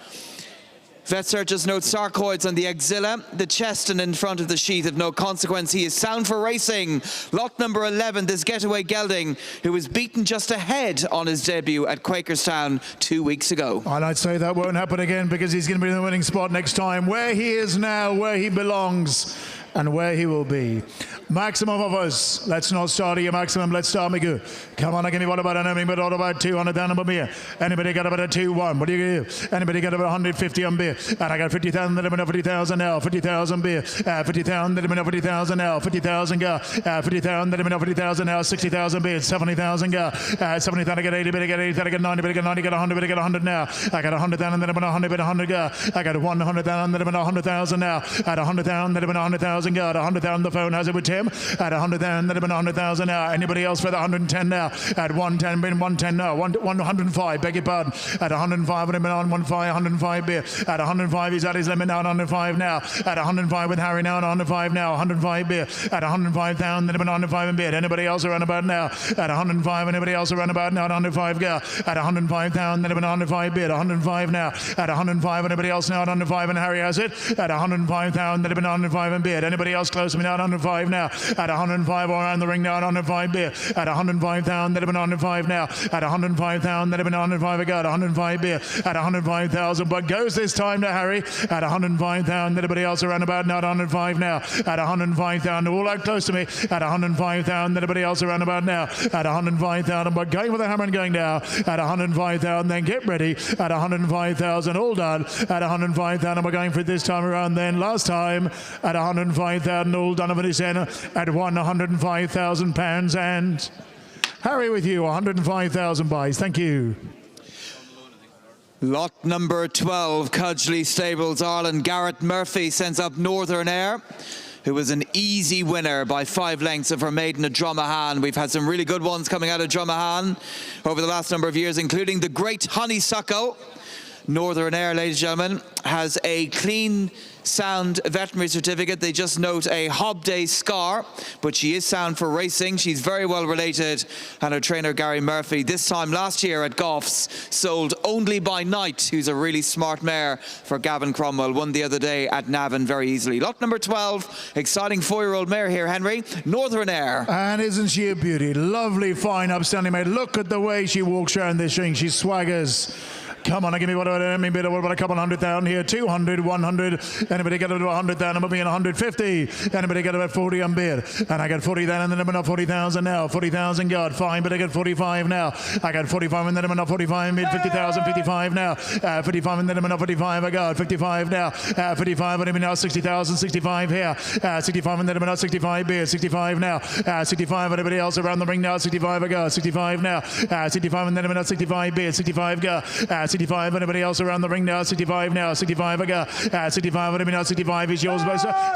[SPEAKER 2] Vet searchers note sarcoids on the axilla, the chest and in front of the sheath of no consequence. He is sound for racing. Lot number 11, this Getaway gelding, who was beaten just ahead on his debut at Quakerstown 2 weeks ago.
[SPEAKER 1] And I'd say that won't happen again because he's going to be in the winning spot next time. Where he is now, where he belongs, and where he will be. Maximum Offers. Let's not start at your maximum. Let's start me good. Come on, I give me what about an enemy, but what about 200 down on beer? Anybody got about a 2-1? What do you do? Anybody got about 150 on beer? And I got 50,000, let me know 50,000 now. 50,000 beer. 50,000, let me know 50,000 now. 50,000 go. 50,000, let me know 50,000 now. 60,000 beer. 70,000 go. 70,000, I get 80, but I get 80, I get 90, but I get 90, I get 100, but I get 100 now. I got 100,000, let me know 100, but 100 go. I got 100,000, let me know 100,000 now. At 100,000, let me know 100,000 go. At 100,000, the phone has it with Tim. At 100,000, let him 100,000 now. Anybody else for the 110 now? At 110, been 110 now. 105, beg your pardon. At 105, let him on 105 beer. At 105, he's at his limit now. At 105 now. At 105 with Harry now. At 105 now. 105 beer. At 105,000, let him 105 in beer. Anybody else around about now? At 105, anybody else around about now? At 105 go. At 105,000, let him 105 beer. At 105 now. At 105, anybody else now? At 105 and Harry has it. At 105,000, let him 105 in beer. Anybody else close to me now? At 105 now. At 105 all around the ring now. At 105 beer. At 105,000, let him 105 now. At 105,000, let him 105 a go. At 105 beer. At 105,000, but goes this time to Harry. At 105,000, anybody else around about now? At 105 now. At 105,000, all out close to me. At 105,000, anybody else around about now? At 105,000, but going with the hammer and going down. At 105,000, then get ready. At 105,000, all done. At 105,000, we're going for it this time around. Then last time at 105,000, all done over this end at £105,000. And Harry with you, 105,000 buys. Thank you.
[SPEAKER 2] Lot number 12, Cudgley Stables, Ireland. Garrett Murphy sends up Northern Air, who was an easy winner by 5 lengths of her maiden at Dromahan. We've had some really good ones coming out of Dromahan over the last number of years, including the Great Honeysuckle. Northern Air, ladies and gentlemen, has a clean, sound veterinary certificate. They just note a Hob Day scar, but she is sound for racing. She's very well related, and her trainer Gary Murphy, this time last year at Goffs, sold Only by Night, who's a really smart mare for Gavin Cromwell, won the other day at Navan very easily. Lot number 12, exciting 4-year-old mare here, Henry, Northern Air.
[SPEAKER 1] And isn't she a beauty? Lovely, fine, upstanding mare. Look at the way she walks around this ring. She swaggers. Come on, give me what about a couple 100,000 here? 200, 100. Anybody get about 100,000? I'm being 150. Anybody get about 40 on bid? And I got 40,000 and then I'm not 40,000 now. 40,000 got fine, but I got 45 now. I got 45 and then I'm not 45 bid. 50,000, 55 now. 55 and then I'm not 45. I got 55 now. 55 and I'm now 60,000, 65 here. 65 and then I'm not 65 bid. 65 now. 65. Anybody else around the ring now? 65 I got. 65 now. 65 and then I'm not 65 bid. 65 got. 65, anybody else around the ring now? 65 now, 65 I got. 65, anybody now? 65 is yours,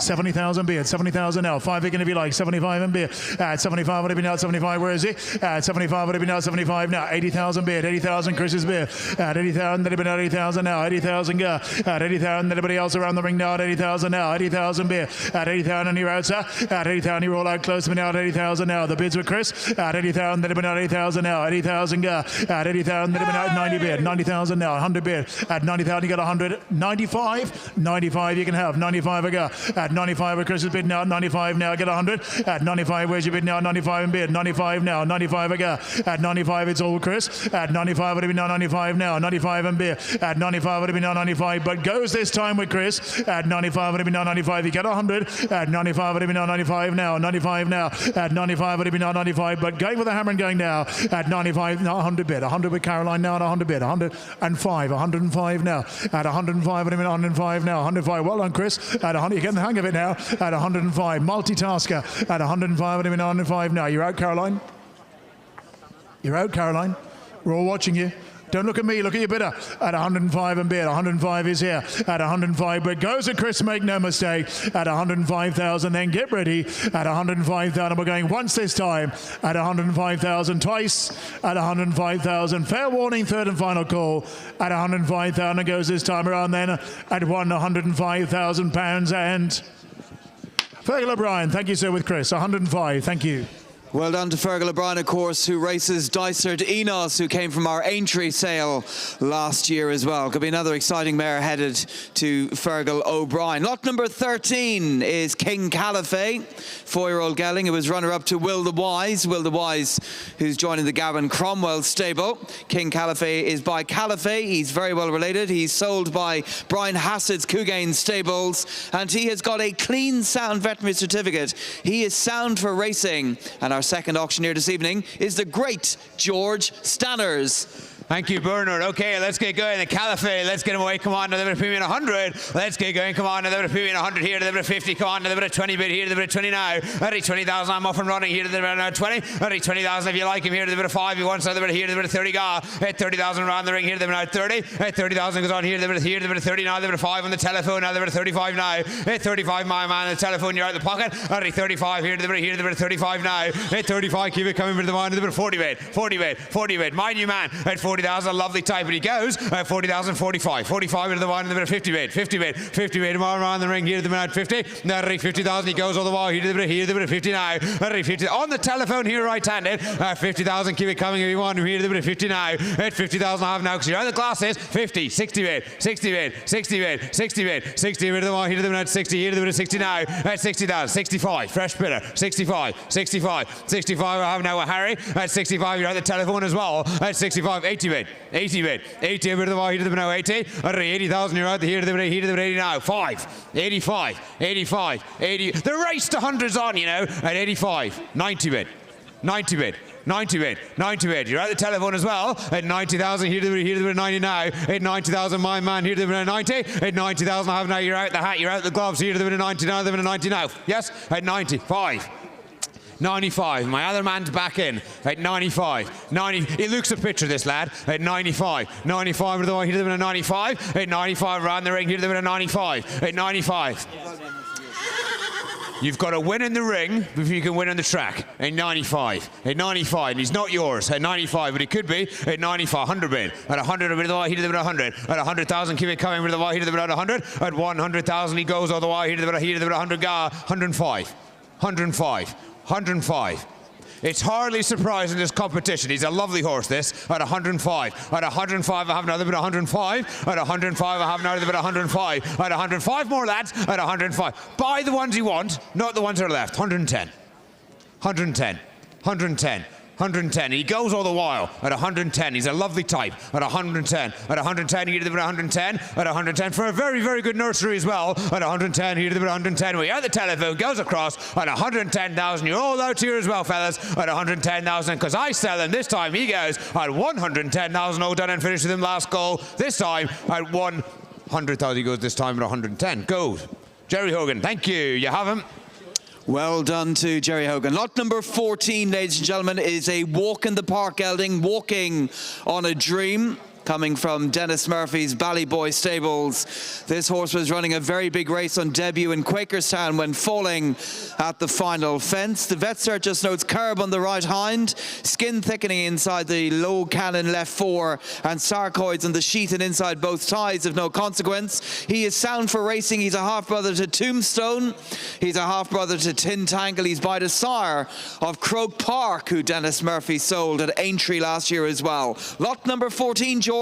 [SPEAKER 1] 70,000 bid, 70,000 now. 5 again if you like, 75 and bid. 75, anybody now? 75, where is he? 75, anybody now? 75 now. 80,000 bid, 80,000 Chris's bid. 80,000, anybody now? 80,000 now. 80,000 got. 80,000, anybody else around the ring now? 80,000 now. 80,000 bid. 80,000 and you're out, sir. 80,000, you roll out close to me now. 80,000 now. The bids with Chris. 80,000, anybody now? 80,000 now. 80,000 got. 80,000, anybody now? 90 bid. 90,000 now, 100 bid. At 90,000 you got 100. 95 you can have. 95 I got. At 95 Chris's bid now. 95 now, I get 100. At 95 where's your bid now? 95 in bid. 95 now. 95 I got. At 95 it's all Chris. At 95 would it be now? 95 now. 95 in bid. At 95 would it be now? 95 but goes this time with Chris. At 95 would it be now? 95 you get 100. At 95 would it be now? 95 now. 95 now. At 95 would it be now? 95 but going with the hammer and going now. At 95 now 100 bid. 100 with Caroline now and 100 bid. 105 now. At 105 would it be 105 now. 105 well done Chris. At 100 you're getting the hang of it now. At 105 multitasker. At 105 would it be 105 now. You're out Caroline. You're out Caroline. We're all watching you. Don't look at me, look at your bidder. At 105 and bid. 105 is here. At 105 but goes at Chris, make no mistake. At 105,000 then get ready. At 105,000 we're going once this time. At 105,000 twice. At 105,000 fair warning, third and final call. At 105,000 goes this time around then. At £105,000 and Fergal O'Brien, thank you sir with Chris. 105, thank you.
[SPEAKER 2] Well done to Fergal O'Brien, of course, who races Dysart Enos, who came from our Aintree sale last year as well. Could be another exciting mare headed to Fergal O'Brien. Lot number 13 is King Caliphate, 4-year-old gelding, who was runner-up to Will the Wise. Will the Wise, who's joining the Gavin Cromwell stable. King Caliphate is by Caliphate. He's very well related. He's sold by Brian Hassett's Cougain stables, and he has got a clean, sound veterinary certificate. He is sound for racing, and our second auctioneer this evening is the great George Stanners.
[SPEAKER 3] Thank you, Bernard. Okay, let's get going. The Caliphate, let's get him away. Come on, another premium 100. Let's get going. Come on, another premium 100 here, another 50. Come on, another 20 bid here, another 20 now. Ready, 20,000. I'm off and running here, another 20. Ready, 20,000 if you like him here, another 5. You want another here, another 30. Go. At 30,000 around the ring here, another 30. At 30,000 goes on here, another 30 now, another 5 on the telephone, now another 35 now. At 35, my man, on the telephone, you're out of the pocket. Ready, 35 here, another 35 now. At 35, keep it coming for the man, another 40 bid, 40 bid, 40 bid. My new man at 40,000, a lovely type, but he goes 40,000, 45 into the one, in the 50 bid, 50 bid, around the ring here to the minute 50, 50,000, he goes all the way here to the 50 now, 50 on the telephone here right-handed, 50,000, keep it coming if you want, here to the 50 now, at 50,000 I have now, because you're on the glasses, 50, 60 bid, 60 bid, 60 bid, 60 bid, 60 bid to the one, here to the minute 60, here to the 60 now, at 60,000, 65, fresh bidder, 65, 65, 65 I have now with Harry, at 65 you're on the telephone as well, at 65, 80 bid, 80 bid, 80 bid to the wall, here to the now 80, 80,000 you're out here to the 80 now, 5, 85, 85, 80, the race to hundreds on, you know, at 85, 90 bid, 90 bid, 90 bid, 90 bid. You're at the telephone as well. At 90,000, here to the 90 now. At 90,000, my man, here to the 90. At 90,000, I have now, you're out the hat, you're out the gloves, here to the 90 now, the 90 now. Yes, at 95. 95, my other man's back in at 95, 90, he looks a picture this lad, at 95, 95 to the one, here to the 95, at 95 around the ring, here to the 95, at 95. You've got to win in the ring before you can win on the track. At 95. At 95. And he's not yours. At 95. But he could be. At 95. 100 bid. At 100. With the wide. He did it at 100. At 100,000. Keep it coming with the wide. He did it at 100. At 100,000. He goes all the way. He did it at 100. 105. 105. 105. It's hardly surprising this competition. He's a lovely horse, this, at 105. At 105, I have another bit of 105. At 105, I have another bit of 105. At 105 more, lads. At 105. Buy the ones you want, not the ones that are left. 110. 110. 110. 110. He goes all the while at 110. He's a lovely type at 110. At 110, he did it at 110. At 110 for a very, very good nursery as well. At 110, he did it at 110. We are the telephone, goes across at 110,000. You're all out here as well, fellas, at 110,000 because I sell him. This time he goes at 110,000. All done and finished with him last goal. This time at 100,000. He goes this time at 110. Goes. Jerry Hogan, thank you. You have him.
[SPEAKER 2] Well done to Jerry Hogan. Lot number 14, ladies and gentlemen, is a walk in the park gelding, Walking on a Dream, coming from Dennis Murphy's Ballyboy Stables. This horse was running a very big race on debut in Quakerstown when falling at the final fence. The vet cert just notes curb on the right hind, skin thickening inside the low cannon left fore, and sarcoids on the sheath and inside both ties of no consequence. He is sound for racing. He's a half-brother to Tombstone. He's a half-brother to Tin Tangle. He's by the sire of Croke Park, who Dennis Murphy sold at Aintree last year as well. Lot number 14, George,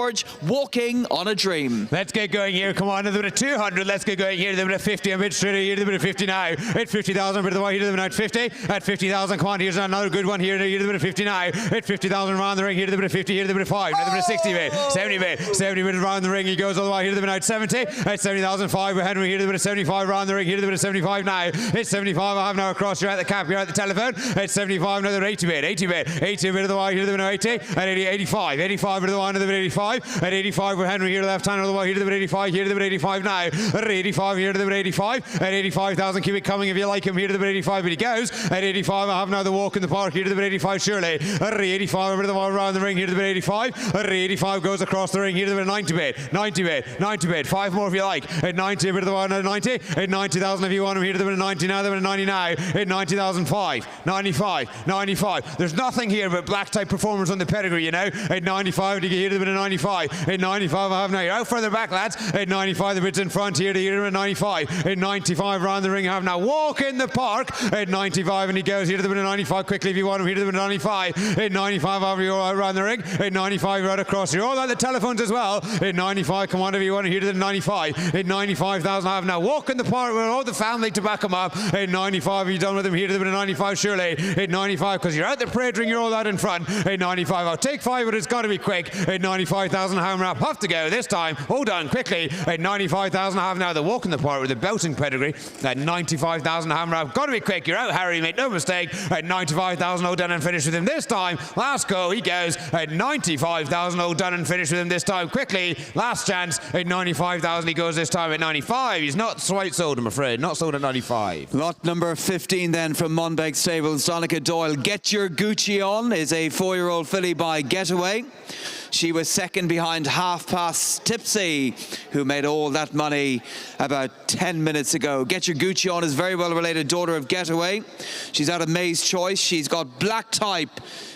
[SPEAKER 2] Walking on a Dream.
[SPEAKER 3] Let's get going here. Come on, a bit of 200. Let's get going here. A bit of 50. A bit straight here. A bit of 50 now. At 50,000. Bit of the way here. At 50. At 50,000. Come on. Here's another good one here. A bit of 50 now. At 50,000 around the ring. Here. A bit of 50. Here. A bit of 5. A bit of 60 bit. 70 bit. 70 bit around the ring. He goes all the way here. A bit at 70. At 70,005 with Henry here. A bit of 75 around the ring. Here. A bit of 75 now. At 75. I have now across. You're at the cap. You're at the telephone. At 75. Another 80 bit. 80 bit. 80 bit of the way here. A bit of 80. At 80. 85. 85 bit of the way. Another bit 85. At 85 with Henry here, left hand of the way here to the 85, here to the 85 now. At 85 here to the 85. At 85,000, keep it coming if you like him here to the 85, but he goes. At 85, I have now the walk in the park here to the 85, surely. At 85 over the wall around the ring here to the 85. At 85 goes across the ring here to the 90 bit. 90 bit. 90 bit. 5 more if you like. At 90 over the wall, at 90. At 90,000 if you want him here to the 90 now, the 90 now. At 90,005. 95. 95. There's nothing here but black type performers on the pedigree, you know. At 95, you get here to the 95. At 95, I have now. You're out further back, lads. At 95, the bit's in front here to here at 95. At 95, around the ring, I have now. Walk in the park. At 95, and he goes here to the 95 quickly if you want him here to the 95. At 95, over you all around the ring. At 95, right across. You're all at the telephones as well. At 95, come on if you want him here to the 95. At 95,000, I have now. Walk in the park with all the family to back him up. At 95, are you done with him here to the 95, surely. At 95, because you're out the parade ring, you're all out in front. At 95, I'll take 5, but it's got to be quick. At 95,000, home wrap. Have to go this time. Hold on quickly. At 95,000, I have now the walk in the park with the belting pedigree. At 95,000, home wrap. Got to be quick. You're out, Harry. Make no mistake. At 95,000, all done and finished with him this time. Last go. He goes at 95,000, all done and finished with him this time. Quickly. Last chance. At 95,000, he goes this time at 95. He's not quite sold, I'm afraid. Not sold at 95.
[SPEAKER 2] Lot number 15 then from Monbeg Stables. Donica Doyle, Get Your Gucci On, is a 4-year-old filly by Getaway. She was second behind Half Past Tipsy, who made all that money about 10 minutes ago. Get Your Gucci On is very well related daughter of Getaway. She's out of May's Choice. She's got black type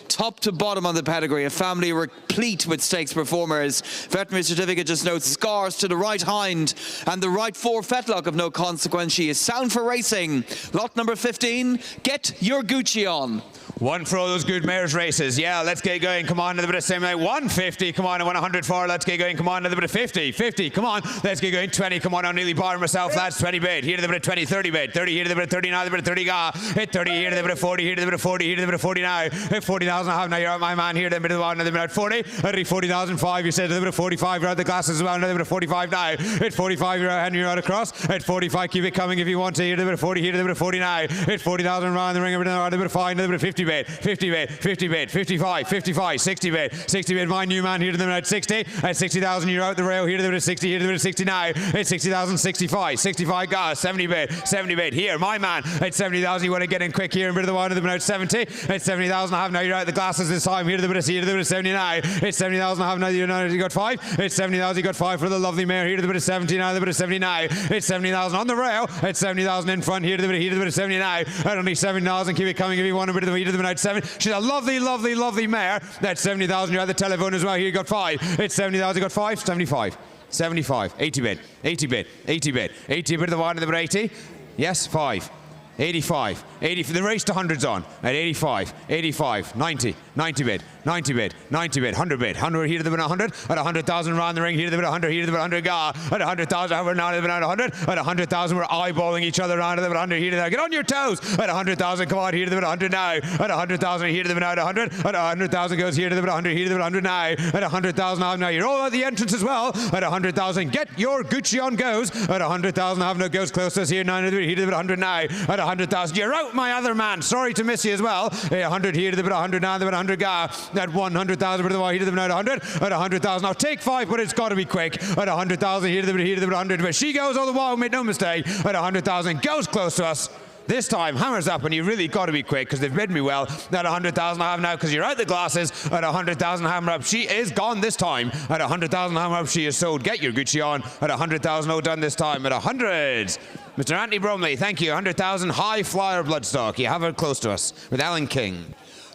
[SPEAKER 2] top to bottom on the pedigree, a family replete with stakes performers. Veterinary certificate just notes scars to the right hind and the right fore fetlock of no consequence. She is sound for racing. Lot number 15, Get Your Gucci On.
[SPEAKER 3] One for all those good mares races. Yeah, let's get going. Come on, a bit of same like 150. Come on, 100 for. Let's get going. Come on, a bit of 50. 50. Come on, let's get going. 20. Come on, I'm nearly barring myself. Lads, 20 bid. Here to the bit of 20, 30 bid. 30 here to the bit of 30 now. The bit of 30 ga. Hit 30 here to the bit of 40. Here to the bit of 40. Here to the bit of 40 now. Hit 40,000. I have now. You're out, my man. Here to the bit of 1. Another bit of 40. At 40,005. You said to the bit of 45. You're out the glasses as well. Another bit of 45 now. Hit 45. You're out, Henry. You're out across. At 45. Keep it coming if you want to. Here to the bit of 40. Here to the bit of 40 now. Hit 40,000 around the ring. A bit of 5. Another bit of 50 bid. bid, 50 bid, 50 bid, 55, 55, 60 bid, 60 bid. My new man here to the minute 60. At 60,000, you're out the rail. Here to the minute 60, here to the minute 60 now. It's 60,000, 65, 65 gas, 70 bid, 70 bid. Here, my man at 70,000, you want to get in quick here and bit of the one to the minute 70. At 70,000, I have now, you're out the glasses this time. Here to the minute 70 now. It's 70,000, I have now, you got 5. It's 70,000, you got 5 for the lovely mare. Here to the minute 70 now, the minute 70 now. It's 70,000 on the rail. It's 70,000 in front. Here to the minute 70 now. At only 7,000, keep it coming if you want a bit of the heat to the minute 7. She's a lovely, lovely, lovely mare. That's 70,000, you're at the telephone as well. Here you got 5. It's 70,000, you got 5. 75. 75. 80 bid. 80 bid. 80 bid. 80 bid of the one to the minute 80. Yes, 5. 85, 80 for the race to hundreds on at 85, 85, 90, 90 bid, 90 bid, 90 bid, 100 bid, 100 here to the bid 100, at 100,000 round the ring, here to the bid 100, here to the bid 100 ga, at 100,000 we're now to the bid 100, at 100,000 we're eyeballing each other around to the bid 100, here to the get on your toes, at 100,000 come on here to the bid 100 now, at 100,000 here to the bid now at 100, at 100,000 goes here to the bid 100, here to the bid 100 now, at 100,000 now you're all at the entrance as well, at 100,000 get your Gucci on goes, at 100,000 have no goes close to us here, now here to the bid 100 now, at 100,000 you're out my other man, sorry to miss you as well, 100 here to the bid 100 now, the bid 100 ga, at 100,000 bit of the here to the bid 100, at 100,000 now take 5 but it's got to be quick, at 100,000 here to the bid 100, but she goes all the while, make no mistake, at 100,000 goes close to us. This time, hammers up, and you really got to be quick because they've bid me well. At 100,000 I have now because you're out the glasses. At 100,000 hammer up, she is gone this time. At 100,000 hammer up, she is sold. Get your Gucci on. At 100,000 no done this time. At 100, Mr. Anthony Bromley, thank you. 100,000 high flyer bloodstock. You have her close to us with Alan King.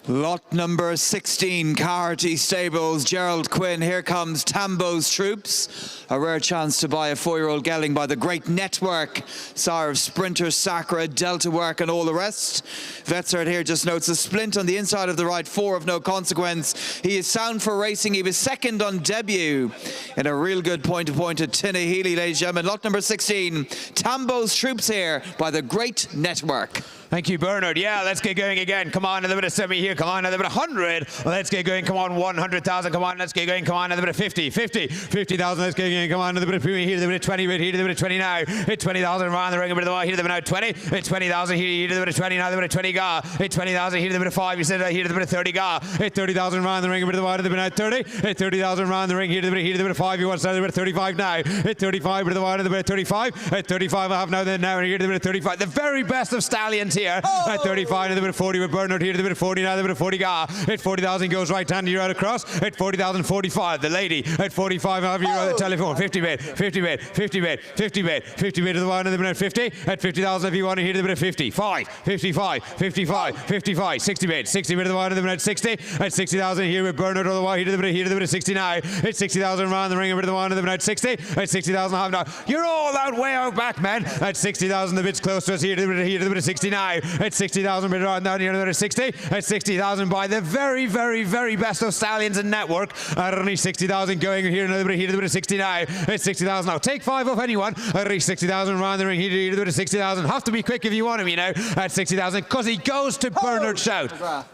[SPEAKER 2] Lot number 16, Carty Stables, Gerald Quinn. Here comes Tambo's Troops. A rare chance to buy a 4-year-old gelding by the great network. Sire of Sprinter, Sacra, Delta Work and all the rest. Vetsard here just notes a splint on the inside of the right 4 of no consequence. He is sound for racing. He was second on debut in a real good point-to-point at Tinnahealy, ladies and gentlemen. Lot number 16, Tambo's Troops here by the great network.
[SPEAKER 3] Thank you, Bernard. Yeah, let's get going again. Come on, another bit of 70 here. Come on, another bit of 100. Let's get going. Come on, 100,000. Come on, let's get going. Come on, another bit of 50. 50. 50,000. Let's get going. Come on, another bit of premium here. Another bit of 20 bit here. Another bit of 20 now. Hit 20,000 around the ring. A bit of the wire. Here, the bit of 20. Hit 20,000 here. Here, the bit of 20 now. The bit of 20 ga. Hit 20,000 here. The bit of 5. You said here. The bit of 30 ga. Hit 30,000 around the ring. A bit of the wire. The bit of 30. Hit 30,000 around the ring. Here, the bit of 5. You want to start the bit of 35 now. Hit 35. Bit of the wire. The bit of 35. Hit 35. I have now. Then now. Here, the bit of 35. The very best of stallions here. At 35. To the bit of 40 with Bernard here to the bit of 40 now, the bit of 40 ga. Hit 40,000 goes right hand, you're out across. Hit 40,000, 45. The lady at 45, have you on the telephone. 50 bid, 50 bid, 50 bid, 50 bid, 50 bid to the one, and the bit of 50. At 50,000 if you want to hear the bit of 50. 5, 55, 55, 55, 60 bid, 60 bid to the one, and the bit of 60. At 60,000 here with Bernard otherwise here to the bit of 60 now. Hit 60,000 around the ring, a bit of the one, and the bit of 60. At 60,000 have now. You're all out way out back, man. At 60,000 the bit's close to us here to the bit of 60 now. At 60,000 bid around down here to the bit of 60. At 60,000 by the very, very, very best of stallions and network. At only 60,000 going here, another bit here to the bit of 60 now. At 60,000 now. Take 5 off anyone. At least 60,000 around the ring here to the bit of 60,000. Have to be quick if you want him, you know. At 60,000 because he goes to Bernard Shout.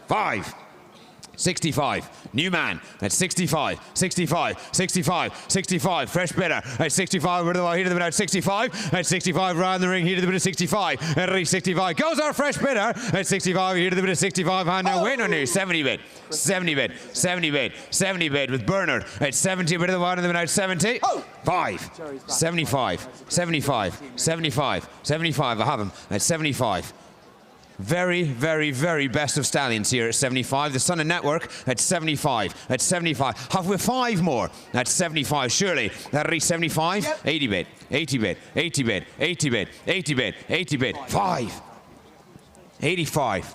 [SPEAKER 3] 5. 65, new man at 65, 65, 65, 65, fresh bidder at 65, here to the bit at 65, at 65 round the ring, here to the bit of 65, at least 65, goes our fresh bidder at 65, here to the bit of 65, and now win on here, 70 bid, 70 bid, 70 bid, 70 bid with Bernard at 70, bit of the one in the minute 70, 5, 75, 75, 75, 75, I have him at 75. Very, very, very best of stallions here at 75. The Sun and Network at 75. At 75. Have we 5 more? At 75, surely. That'll reach 75. Yep. 80 bid. 80 bid. 80 bid. 80 bid. 80 bid. 80 bid. 5. 85.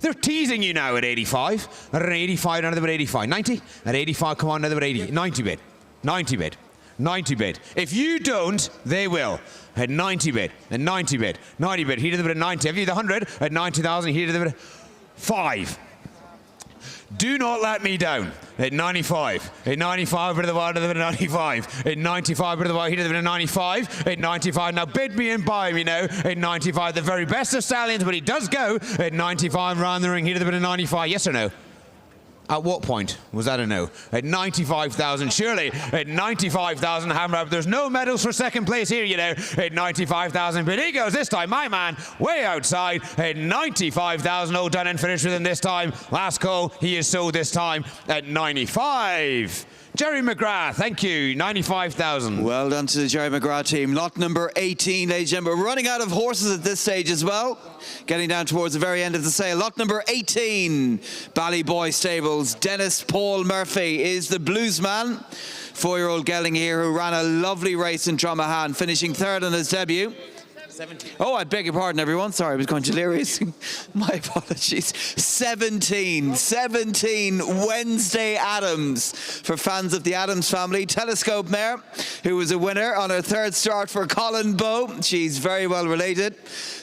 [SPEAKER 3] They're teasing you now at 85. At an 85, another bit 85. 90. At 85, come on, another bit 80. 90 bid. 90 bid. 90 bid. If you don't, they will. At 90 bid. At 90 bid. 90 bid. Here to the bit of 90. Have you the 100? At 90,000. Here to the bit of 5. Do not let me down. At 95. At 95, bit of the wire to the bit of 95. At 95, bit of the wire here to the bit of 95. At 95, now bid me and buy me now. At 95, the very best of stallions, but he does go. At 95, round the ring here to the bit of 95. Yes or no? At what point was that a no? At 95,000, surely. At 95,000, Hammer. There's no medals for second place here, you know. At 95,000, but he goes this time. My man, way outside. At 95,000, all done and finished with him this time. Last call, he is sold this time at 95. Jerry McGrath, thank you, 95,000.
[SPEAKER 2] Well done to the Jerry McGrath team. Lot number 18, ladies and gentlemen. We're running out of horses at this stage as well. Getting down towards the very end of the sale. Lot number 18, Ballyboy Stables. Dennis Paul Murphy is the bluesman. 4-year-old gelding here who ran a lovely race in Dromahan, finishing third on his debut. 17. Oh, I beg your pardon, everyone. Sorry, I was going delirious. My apologies. 17 Wednesday Adams for fans of the Adams family. Telescope mare, who was a winner on her third start for Colin Bowe. She's very well related.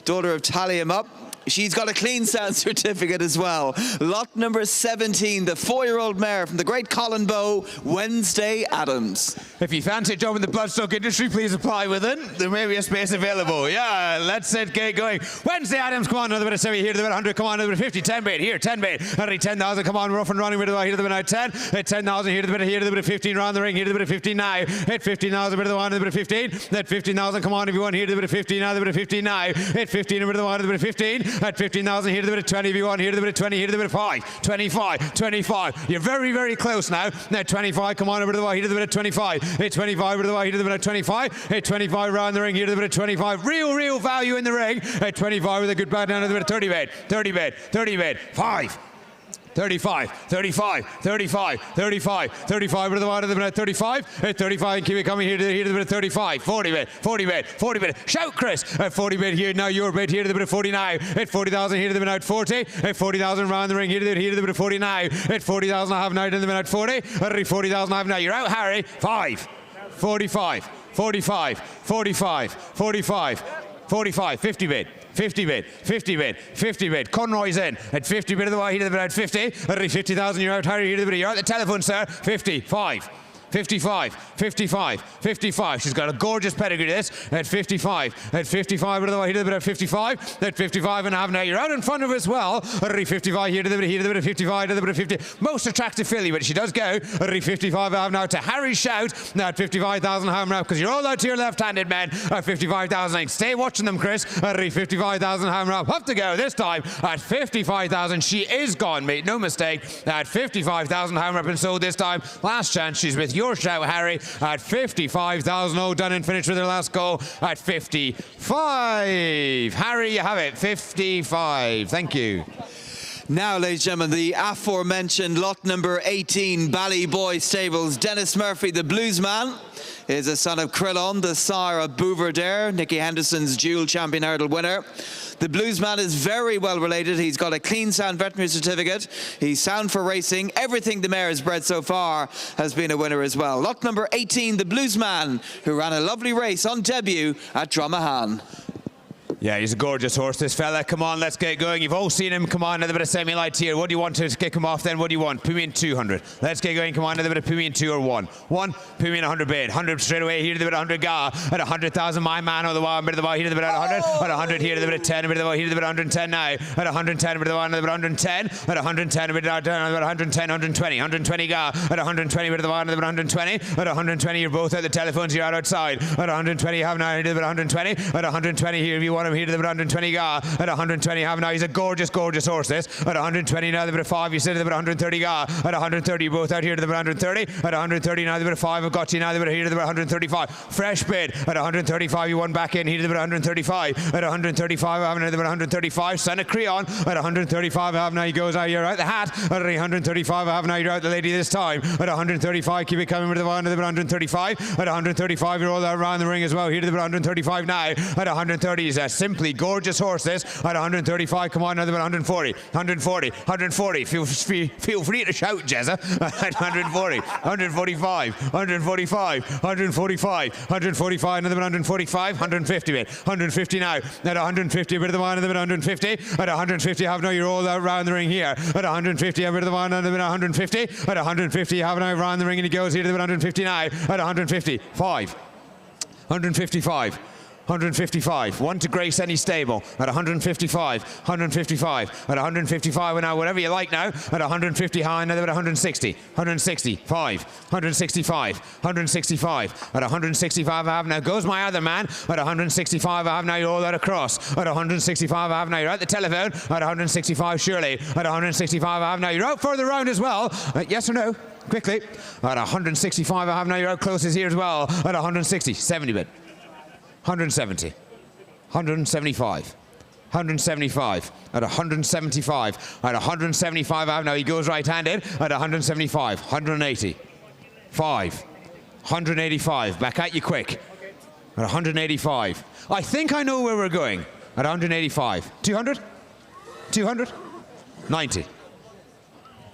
[SPEAKER 2] Daughter of Tally 'em Up. She's got a clean sound certificate as well. Lot number 17, the 4-year-old mare from the great Colin Bowe, Wednesday Adams.
[SPEAKER 3] If you fancy a job in the bloodstock industry, please apply within. There may be a space available. Yeah, let's get going. Wednesday Adams, come on, another bit of 70 here, another bit of 100, come on, another bit of 50, 10 bait, here, 10 bait, 10,000, come on, we're off and running, bit of here to the bit of 10, at 10,000, here to the bit of here, to the bit of 15, round the ring, here to the bit of 15 now, hit 15,000, bit of the one, a bit of 15, at 15,000, come on, if you want, here to the bit of 15 now, the bit of 15 now, hit 15, a bit of the one, a bit of 15, at 15,000, here to the bit of 20, if you want, here to the bit of 20, here to the bit of 5, 25, 25, you're very, very close now, 25, come on, a bit of the one, here to the bit of 25, hit 25, bit of the one, here to the bit of 25, hit 25, round the ring, here to the bit of 25, real value in the ring, at 25 with a good bat down to the bit of 30 bait, 30 bait, 30 bait, 5, 35, 35, 35, 35, 35, bit of the one, to the bit of 35, at 35, and keep it coming here to the bit of 35, 40 bit, 40 bit, 40 bit, shout Chris, at 40 bit here, now your bit here to the bit of 40 now, at 40,000 here to the bit of 40, at 40,000 round the ring, here to the bit of 40 now, at 40,000 I have now to the bit of 40, at 40,000 I have now, you're out Harry, 5, 45, 45, 45, 45, 45, 50 bit. 50 bid, 50 bid, 50 bid. Conroy's in at 50 bid of the way, he did about 50. At 50,000, you're out, Harry, you're out the telephone, sir. 55. 55, 55, 55. She's got a gorgeous pedigree, this. At 55, at 55, bit of the way, he did a bit of 55. At 55 and a half now, you're out in front of her as well. At 55, here to the bit of 55, to the bit of 50. Most attractive filly, but she does go. At 55, I have now to Harry Shout. Now at 55,000, hammer up, because you're all out to your left-handed men. At 55,000, stay watching them, Chris. At 55,000, hammer up. Have to go this time. At 55,000, she is gone, mate. No mistake. At 55,000, hammer up and sold this time. Last chance, she's with your shout, Harry, at 55,000. All done and finished with her last goal at 55. Harry, you have it. 55. Thank you.
[SPEAKER 2] Now, ladies and gentlemen, the aforementioned lot number 18, Ballyboy Stables. Dennis Murphy, the bluesman, is a son of Crillon, the sire of Bouverdare, Nicky Henderson's dual champion hurdle winner. The bluesman is very well related. He's got a clean sound veterinary certificate. He's sound for racing. Everything the mare has bred so far has been a winner as well. Lot number 18, the bluesman, who ran a lovely race on debut at Dromahan.
[SPEAKER 3] Yeah, he's a gorgeous horse, this fella. Come on, let's get going. You've all seen him. Come on, another bit of semi-light here. What do you want to kick him off then? What do you want? Put me in 200. Let's get going. Come on, another bit of put me in 2 or 1. 1, put me in 100 bid. 100 straight away. Here to the bit of 100 ga. At 100,000, my man on the wall. Bit of the ball. Here to the bit of 100. At 100 here to the bit of 10. A bit of the ball. Here to the bit of 110 now. At 110, a bit of the ball. Another bit of 110. At 110, a bit of 110, 120. 120 ga. At 120, a bit of the ball. Another bit of 120. At 120, you're both at the telephones. You're out outside. At 120, you have now. Here to the bit of 120. At 120 here, if you want him. Here to the bit of 120. Ga. At 120 have now, he's a gorgeous horse, this. At 120 now, the bit of 5, you sit at the bit of 130 ga. At 130, you're both out here to the bit of 130. At 130 now, the bit of 5, I've got you now, the bit of here to the bit of 135. Fresh bid. At 135, you won back in, here to the bit of 135. At 135, I have another bit of 135. Son of Creon. At 135, I have now, he goes out, you're out the hat. At 135, I have now, you're out the lady this time. At 135, keep it coming with the one, to the bit of 135. At 135, you're all out around the ring as well, here to the bit of 135 now. At 130, he's a simply gorgeous horse, this. At 135, come on, another 140, 140, 140. Feel free to shout, Jezza. At 140, 145, 145, 145, 145, another 145, 150 bit, 150 now. At 150, a bit of the one, another 150. At 150, have now, you're all out round the ring here. At 150, a bit of the one, another 150. At 150, you have now round the ring, and he goes here to the 150 now. At 150, 5, 155. 155. One to grace any stable at 155. 155. At 155 now, whatever you like now. At 150 high, another at 160. 165. 165. 165. At 165 I have now. Goes my other man. At 165 I have now. You're all out across. At 165 I have now. You're at the telephone. At 165 surely. At 165 I have now. You're out further round as well. Yes or no? Quickly. At 165 I have now. You're out closest here as well. At 160. 70 bid. 170. 175. 175. At 175. At 175 I have now. He goes right-handed. At 175. 180. 5. 185. Back at you quick. At 185. I think I know where we're going. At 185. 200? 200? 90.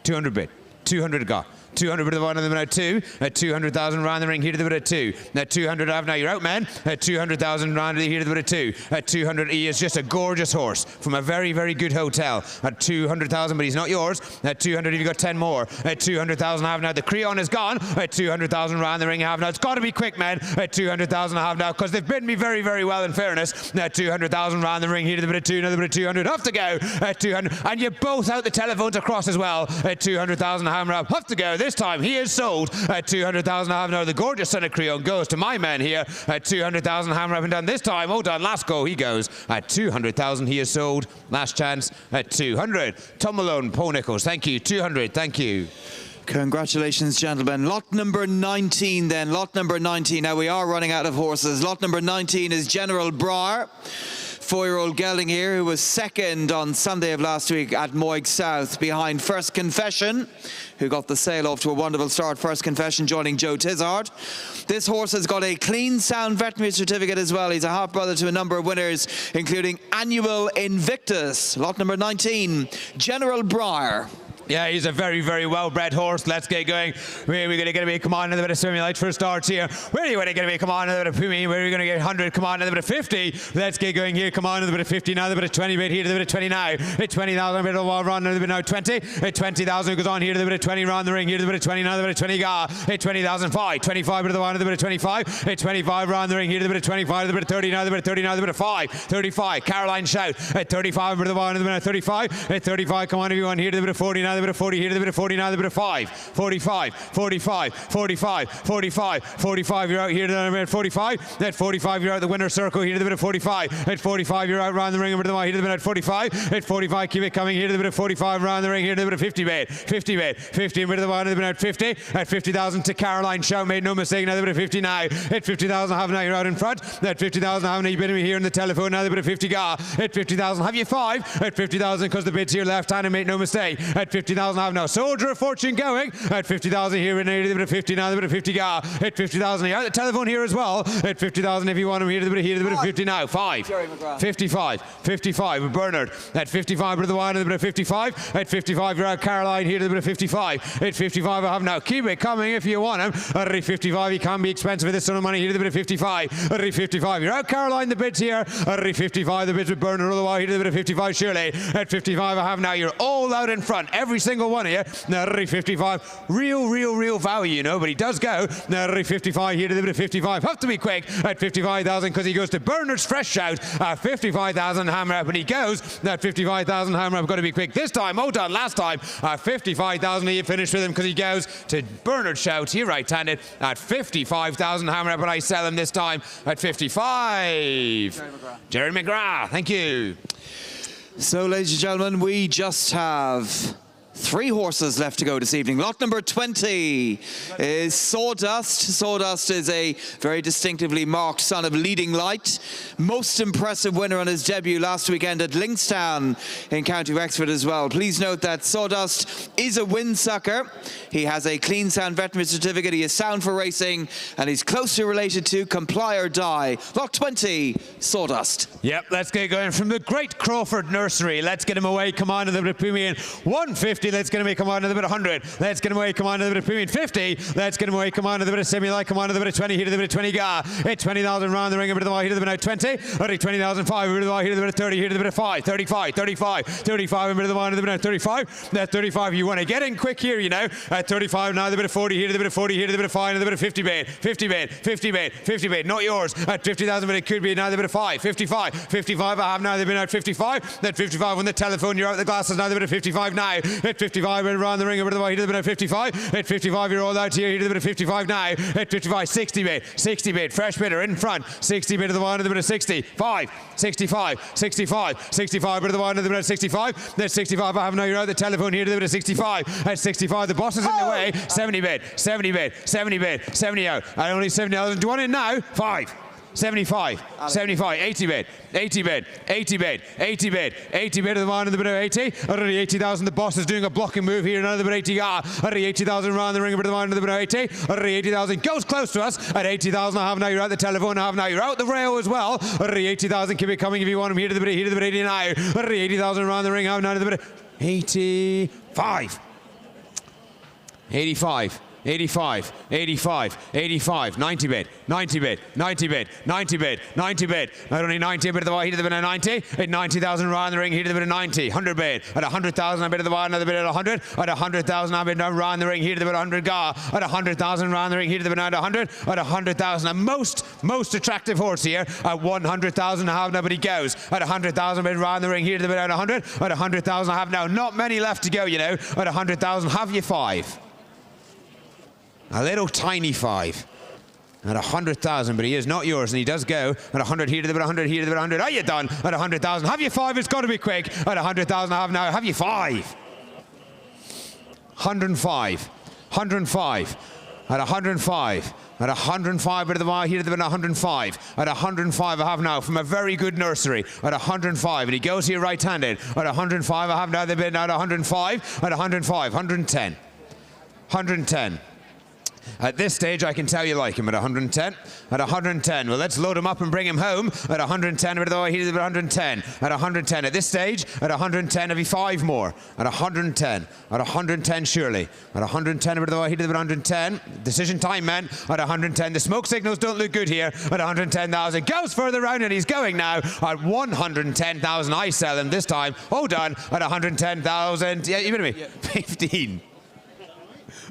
[SPEAKER 3] 200 bid. 200 got. 200 bid of the one of them at 2. At 200,000 round the ring here to the bit at 2. At 200 I have now. You're out, man. At 200,000 round here to the bit at 2. At 200 he is just a gorgeous horse from a very, very good hotel. At 200,000, but he's not yours. At 200 you've got 10 more. At 200,000 I have now. The Creon is gone. At 200,000 round the ring I have now. It's got to be quick, man. At 200,000 I have now because they've bidden me very, very well in fairness. At 200,000 round the ring here to the bit at 2. Another bit at 200. Off to go. At 200. And you're both out the telephones across as well. At 200,000 I have now. Off to go. This time he is sold at 200,000. I have now. The gorgeous son of Creon goes to my man here at 200,000. Hammer up and down this time. Oh, done. Last go. He goes at 200,000. He is sold. Last chance at 200. Tom Malone, Paul Nichols. Thank you. 200. Thank you.
[SPEAKER 2] Congratulations, gentlemen. Lot number 19 then. Lot number 19. Now we are running out of horses. Lot number 19 is General Briar. 4-year-old gelding here who was second on Sunday of last week at Moig South behind First Confession, who got the sale off to a wonderful start. First Confession joining Joe Tizard. This horse has got a clean sound veterinary certificate as well. He's a half-brother to a number of winners, including Annual Invictus. Lot number 19, General Briar.
[SPEAKER 3] Yeah, he's a very, very well-bred horse. Let's get going. We're going to get a bit, come on, another bit of swimming light for starts here. Where are you going to get a bit, come on, another bit of Pumi. Where are you going to get 100? Come on, another bit of 50. Let's get going here. Come on, another bit of 50 now, another bit of 20 bit here, another bit of 20 now. At 20,000, a bit of a run, another bit now 20. At 20,000 goes on here, another bit of 20 round the ring, here, another bit of 20 now, another bit of 20 gar. At 20,000, 5. 25 bit of the one, another bit of 25. At 25 round the ring, here, another bit of 25, another bit of 30 now, another bit of 30 now, another bit of 5. 35, Caroline Shout. At 35 bit of the one, another bit of 35. At 35, come on everyone, here, another bit of 40 now, another bit of 40 here, another bit of 40 now, a bit of 5, 45, 45, 45, 45, 45, you're out here at 45. At 45, you're out the winner's circle here to the bit of 45. At 45, you're out round the ring over the here to the bit at 45. At 45, keep it coming here to the bit of 45 round the ring here to the bit of 50 bait. 50 bait, 50 and bit of the one to the bit at 50. At 50,000 to Caroline Shout, made no mistake, now the bit of 50 now. At 50,000, have now you're out in front. At 50,000, have now you've been here in the telephone, now the bit of 50 gar. At 50,000, have you 5. At 50,000, because the bid's here left hand and make no mistake. At 50,000, have now Soldier of Fortune going. At 50,000 here in a bit of 50 now, the bit of 50 gar. At 50,000 here, the telephone here as well. At 50,000 if you want him here, the bit of 50 now. 5. 55. 55 with Bernard. At 55 with the wine, the bit of 55. At 55 you're out Caroline here, the bit of 55. At 55 I have now. Keep it coming if you want him. At 55 he can be expensive for this sort of money here, the bit of 55. At 55 you're out Caroline, the bids here. At 55 the bids with Bernard, otherwise here, the bit of 55 surely. At 55 I have now. You're all out in front, every single one of you. Now at 55 real value, you know, but he does go. Now at 55 here to the bit of 55. Have to be quick at 55,000 because he goes to Bernard's Fresh Shout at 55,000 hammer up, and he goes at 55,000 hammer up. Got to be quick this time. Oh, done last time at 55,000. He finished with him because he goes to Bernard's Shout here right-handed at 55,000 hammer up, and I sell him this time at 55. Jerry McGrath, thank you.
[SPEAKER 2] So, ladies and gentlemen, we just have 3 horses left to go this evening. Lot number 20 is Sawdust. Sawdust is a very distinctively marked son of Leading Light. Most impressive winner on his debut last weekend at Linkstown in County Wexford as well. Please note that Sawdust is a windsucker. He has a clean sound veterinary certificate. He is sound for racing, and he's closely related to Comply or Die. Lot 20, Sawdust.
[SPEAKER 3] Yep, let's get going from the Great Crawford Nursery. Let's get him away. Come on to the Pumi in 150. 50. Let's get away. Come on, another bit of 100. Let's get away. Come on, another bit of premium 50. Let's get away. Come on, another bit of semi-light. Come on, another bit of 20. Here to the bit of 20 gar. Hit 20,000 round the ring. A bit of the wire. Here to the bit of 20. Already 20,005. A bit of the wire. Here to the bit of 30. Here to the bit of 5. 35. 35. 35. A bit of the wire. A bit of 35. That 35. You want to get in quick here, you know. At 35 now. The bit of 40. Here to the bit of 40. Here to the bit of 5. Another bit of 50 bait. 50 bait. 50 bait. 50 bait. Not yours. At 50,000, but it could be now. The bit of 5. 55. 55. I have now. They've been out 55. That 55 on the telephone. You're out the glasses now. The bit of 55 now. Hit 55 around the ring. A bit of the wire. Here to the bit of 55. Hit 55. You're all out here. Here to the bit of 55 now. Hit 55. 60 bait. 60 bait. Fresh bidder in front. 60 bit of the wire. The bit of 65. 65. 65. 65. Bit of the wire. The bit of 65. That's 65. I have now. You're out the telephone. Here to the bit of 65. At 65. The boss is in the way. 70 bit. 70 bit. 70 bit. 70 out. And only 70,000. Do you want it now? 5. 75, 75, 80 bid, 80 bid, 80 bid, 80 bid, 80 bid of the man in the bit of 80. Already 80,000. The boss is doing a blocking move here. Another bit 80 already 80,000 around the ring. A bit of the man in the bit of 80. Already 80,000 goes close to us at 80,000. I have now. You're out the telephone. I have now. You're out the rail as well. Already 80,000. Keep it coming if you want him. Here to the bit. Here to the bit 80 now. Already 80,000 around the ring. I have now to the bit of 85. 85. 85, 85, 85, 90 bid, 90 bid, 90 bid, 90 bid, 90 bid. Not only 90, a bit of the wire, here to the bit of 90. At 90,000 around the ring, here to the bit of 90. 100 bid. At 100,000, a bit of the wire, another bit at 100. At 100,000, I've been around the ring, here to the bit of 100 gar. At 100,000 around the ring, here to the bit of 100. At 100,000, a most attractive horse here. At 100,000, I have nobody goes. At 100,000, bit around the ring, here to the bit of 100. At 100,000, I have now not many left to go, you know. At 100,000, have you 5. A little tiny 5 at 100,000, but he is not yours, and he does go at 100 here to the bit, 100 here to the bit, 100. Are you done? At 100,000, have you 5? It's got to be quick. At 100,000, I have now. Have you 5? 105, 105, at 105. At 105, bit of the wire, here to the bit, 105. At 105, I have now from a very good nursery. At 105, and he goes here right-handed. At 105, I have now the bit now at 105. At 105, 110, 110. At this stage, I can tell you like him at 110. At 110, well, let's load him up and bring him home. At 110, bit of the way, he's at 110. At 110, at this stage, at 110, have you 5 more. At 110, at 110, surely. At 110, bit of the way, he's at 110. Decision time, men. At 110, the smoke signals don't look good here. At 110,000, goes further round, and he's going now. At 110,000, I sell him this time. Hold on, at 110,000. Yeah, you with me? Yeah. 15.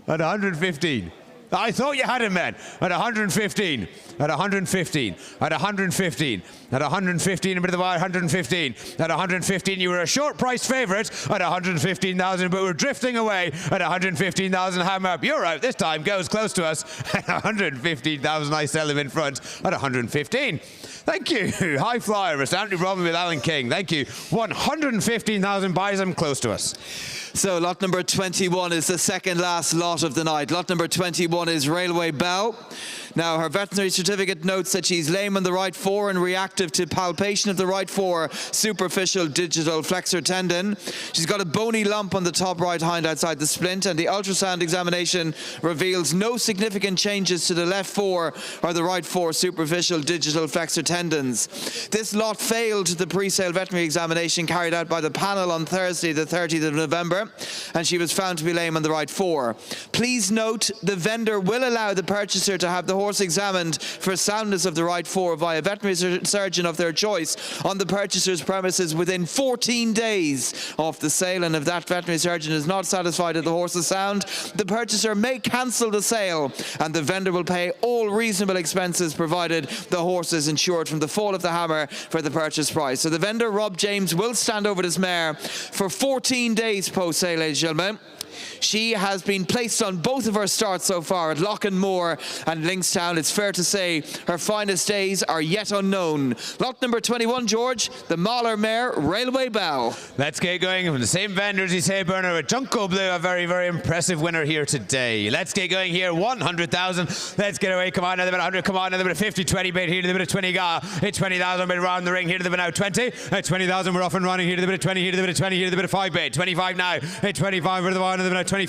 [SPEAKER 3] At 115. I thought you had him, man. At 115. At 115. At 115. At 115. A bit of the wire. 115. At 115. You were a short price favourite at 115,000, but we're drifting away at 115,000. Hammer up. You're out. This time goes close to us. At 115,000. I sell him in front at 115. Thank you. High flyer, Mr. Anthony Robin with Alan King. Thank you. 115,000 buys him close to us.
[SPEAKER 2] So lot number 21 is the second last lot of the night. Lot number 21 is Railway Bell. Now, her veterinary certificate notes that she's lame on the right fore and reactive to palpation of the right fore superficial digital flexor tendon. She's got a bony lump on the top right hind outside the splint, and the ultrasound examination reveals no significant changes to the left fore or the right fore superficial digital flexor tendons. This lot failed the pre-sale veterinary examination carried out by the panel on Thursday, the 30th of November, and she was found to be lame on the right fore. Please note, the vendor will allow the purchaser to have the horse examined for soundness of the right fore by a veterinary surgeon of their choice on the purchaser's premises within 14 days of the sale, and if that veterinary surgeon is not satisfied that the horse is sound, the purchaser may cancel the sale, and the vendor will pay all reasonable expenses provided the horse is insured from the fall of the hammer for the purchase price. So the vendor, Rob James, will stand over this mare for 14 days post-sale, ladies and gentlemen. She has been placed on both of her starts so far at Loughnmore and Linkstown. It's fair to say her finest days are yet unknown. Lot number 21, George, the Mahler mare, Railway Bell.
[SPEAKER 3] Let's get going from the same vendors, you say, Burner, with Junko Blue, a very, very impressive winner here today. Let's get going here, 100,000. Let's get away, come on, another bit of 100, come on, another bit of 50, 20 bait here to the bit of 20 gar. Hit 20,000, bit around the ring here to the bit now 20. At 20,000, we're off and running here to the bit of 20, here to the bit of 20, here to the bit of 5 bait. 25 now, hit 25 with the one, another bit of 25.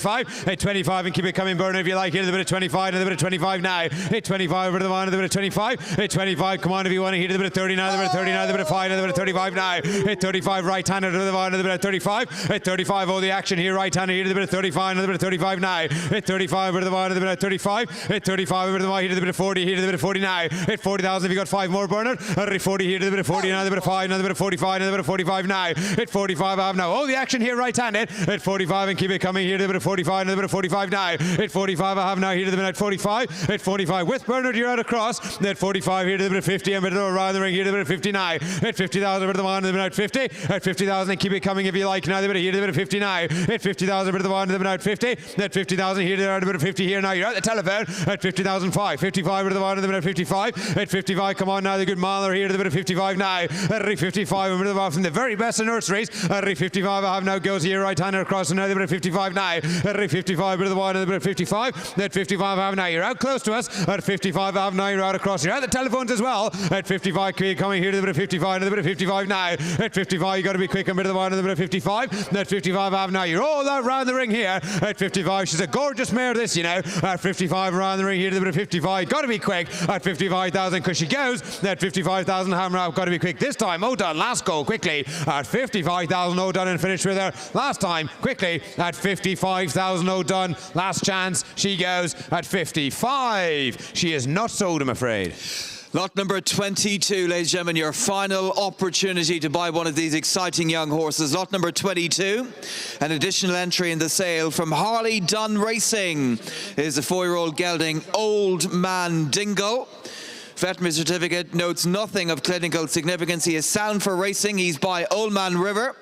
[SPEAKER 3] At 25 and keep it coming, Burner, if you like. Here to the bit of 25, another bit of 25 now. Hit 25 over to the one, on to the bit of 25. At 25, come on if you want to hit the bit of 30 now, the bit of 30 now, the bit of 5 now, the bit of 35 now. At 35, right-hander to the bit of 35. At 35, all the action here, right-hander here to the bit of 35 now, the bit of 35 now. At 35, over to the bit of the bit of 35. At 35, over to the bit of the bit of 40, here to the bit of 40 now. At 40,000, if you got 5 more, Bernard. At 40 here to the bit of 40 now, the bit of 5 now, the bit of 45 now, the bit of 45 now. At 45, I have now all the action here, right-handed. At 45, and keep it coming here to the bit of 45 now, the bit of 45 now. At 45, I have now here to the bit of 45. At 45, with Bernard, you're out across. At 45, here to the bit of 50, and bit of around the ring here to the bit of 59. At 50,000, over to the one, to the bit of 50. At 50,000, and keep it coming if you like. Now the bit of here to the bit of 59. At 50,000, over to the one, to the bit of 50. At 50,000, here to the bit of 50 here now. You're at the telephone. At 50,005. 55 over to the one, to the bit of 55. At 55, come on now, the good Mahler here to the bit of 55 now. At 55, over to the one from the very best of nurseries. At 55, I have now goes here, right-hander across, and now the bit of 55 now. At 55, over to the one, to the bit of 55. At 55, I have now, you're out close to us. At 55, I have now, you're out across. You're at the telephones as well. At 55, coming here to the bit of 55, to the bit of 55 now. At 55, you got to be quick, and bit of the one, to the bit of 55. At 55, I have now, you're all out round the ring here. At 55, she's a gorgeous mare, this, you know. At 55, around the ring here to the bit of 55, got to be quick. At 55,000, because she goes. At 55,000, Hammer, got to be quick this time. Oh, done, last goal, quickly. At 55,000, oh, done, and finish with her last time, quickly. At 55,000, oh, done, last chance, she goes at 55. She is not sold, I'm afraid.
[SPEAKER 2] Lot number 22, ladies and gentlemen, your final opportunity to buy one of these exciting young horses. Lot number 22, an additional entry in the sale from Harley Dunn Racing, is the 4-year-old gelding Old Man Dingle. Veterinary certificate notes nothing of clinical significance. He is sound for racing. He's by Old Man River,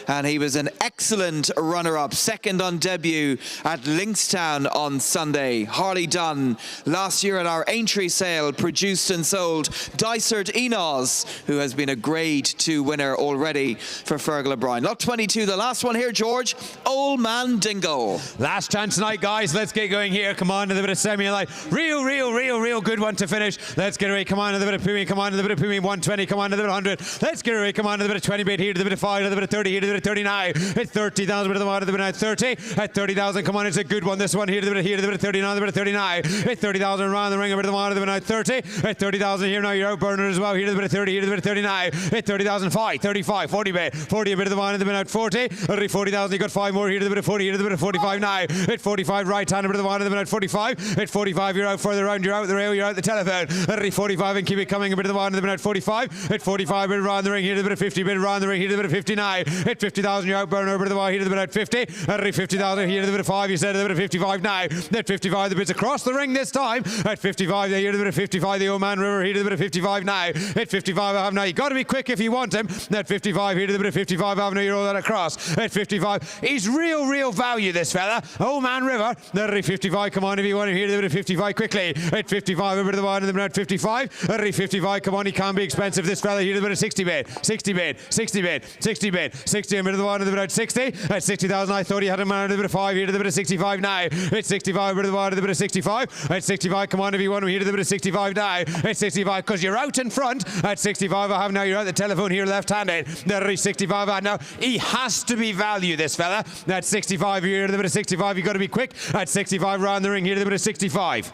[SPEAKER 2] and he was an excellent runner-up, second on debut at Linkstown on Sunday. Harley Dunn, last year at our Aintree sale, produced and sold Dysart Enos, who has been a Grade 2 winner already for Fergal O'Brien. Lot 22, the last one here, George, Old Man Dingle.
[SPEAKER 3] Last chance tonight, guys. Let's get going here. Come on to the bit of semi-light. Real good one to finish. Let's get away. Come on to the bit of Pumi. Come on to the bit of Pumi. 120. Come on to the bit of 100. Let's get away. Come on to the bit of 20 bit here to the bit of 5 to the bit of 30 here to the bit of 39. It's 30,000 to the bit of the bit of 30. At 30,000. Come on, it's a good one. This one here to the bit of 39 to the bit of 39. It's 30,000 around the ring over to the one to the bit of 30. At 30,000 here now. You're out Bernard as well. Here to the bit of 30. Here to the bit of 39. At 30,005. 35. 40 bit. 40 a bit of the one to the bit of 40. At 40,000. You got 5 more here to the bit of 40. Here to the bit of 45 now. At 45 right hand a bit of the one to the bit of 45. At 45 you're out further around. You're out the rail. You're out the telephone. At 45 and keep it coming a bit of the one to the bit of 45. At 45 bit around the ring. Here to the bit of 50. Bit around the ring. Here to the bit of 59. At 50,000 you're out Bernard over to the one. Here to the bit of 50. At 50,000 here to the bit of 5. You said to the bit of 55 now. At 55 the bit's across the ring this time. At 55 here to the bit of 55 the Old Man River. Here to the bit of 55 now. At 55 I have now. You got to be quick if you want him. At 55 here to the bit of 55 I have now. You're all that across. At 55 he's real value, this fella. Old Man River. At 55 come on if you want him. Here to the bit of 55 quickly. At 55 over to the one and the at 55. At 55 come on, he can be expensive, this fella. Here to the bit of 60 bid. 60 bid. 60 bid. 60 bid. 60 a bit of the one and the bit of 60. At 60,000 I thought he had him on a bit of 5. Here to the bit of 65 now. At 65 over to the one and the bit of 65. At 65 come on if you want him. Here to the bit of 65 now. At 65 because you're out in front. At 65 I have now. You're at the telephone here left-handed. At 65 I now. He has to be value, this fella. At 65 here to the bit of 65 you got to be quick. At 65 round the ring here to the bit of 65.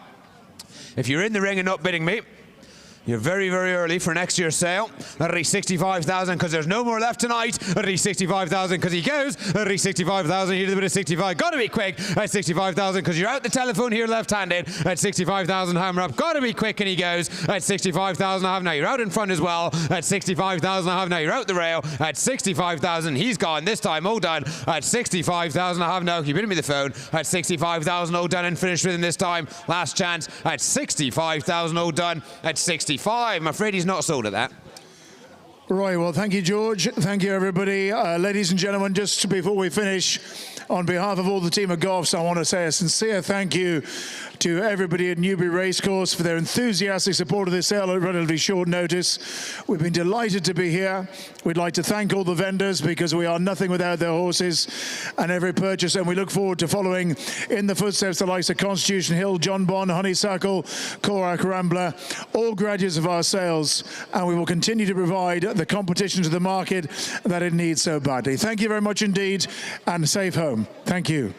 [SPEAKER 3] If you're in the ring and not bidding me, you're very early for next year's sale. At least 65,000 because there's no more left tonight. At least 65,000 because he goes. At least 65,000 here to the bit of 65. Got to be quick. At 65,000 because you're out the telephone here left-handed. At 65,000 hammer up. Got to be quick and he goes. At 65,000 I have now. You're out in front as well. At 65,000 I have now. You're out the rail. At 65,000 he's gone this time. All done. At 65,000 I have now. Keep hitting me the phone. At 65,000 all done and finished with him this time. Last chance. At 65,000 all done. At 65. I'm afraid he's not sold at that.
[SPEAKER 1] Right, well, thank you, George. Thank you, everybody. Ladies and gentlemen, just before we finish, on behalf of all the team of Goffs, I want to say a sincere thank you to everybody at Newbury Racecourse for their enthusiastic support of this sale at relatively short notice. We've been delighted to be here. We'd like to thank all the vendors because we are nothing without their horses and every purchase, and we look forward to following in the footsteps the likes of Constitution Hill, John Bond, Honeysuckle, Korak Rambler, all graduates of our sales, and we will continue to provide the competition to the market that it needs so badly. Thank you very much indeed, and safe home. Thank you.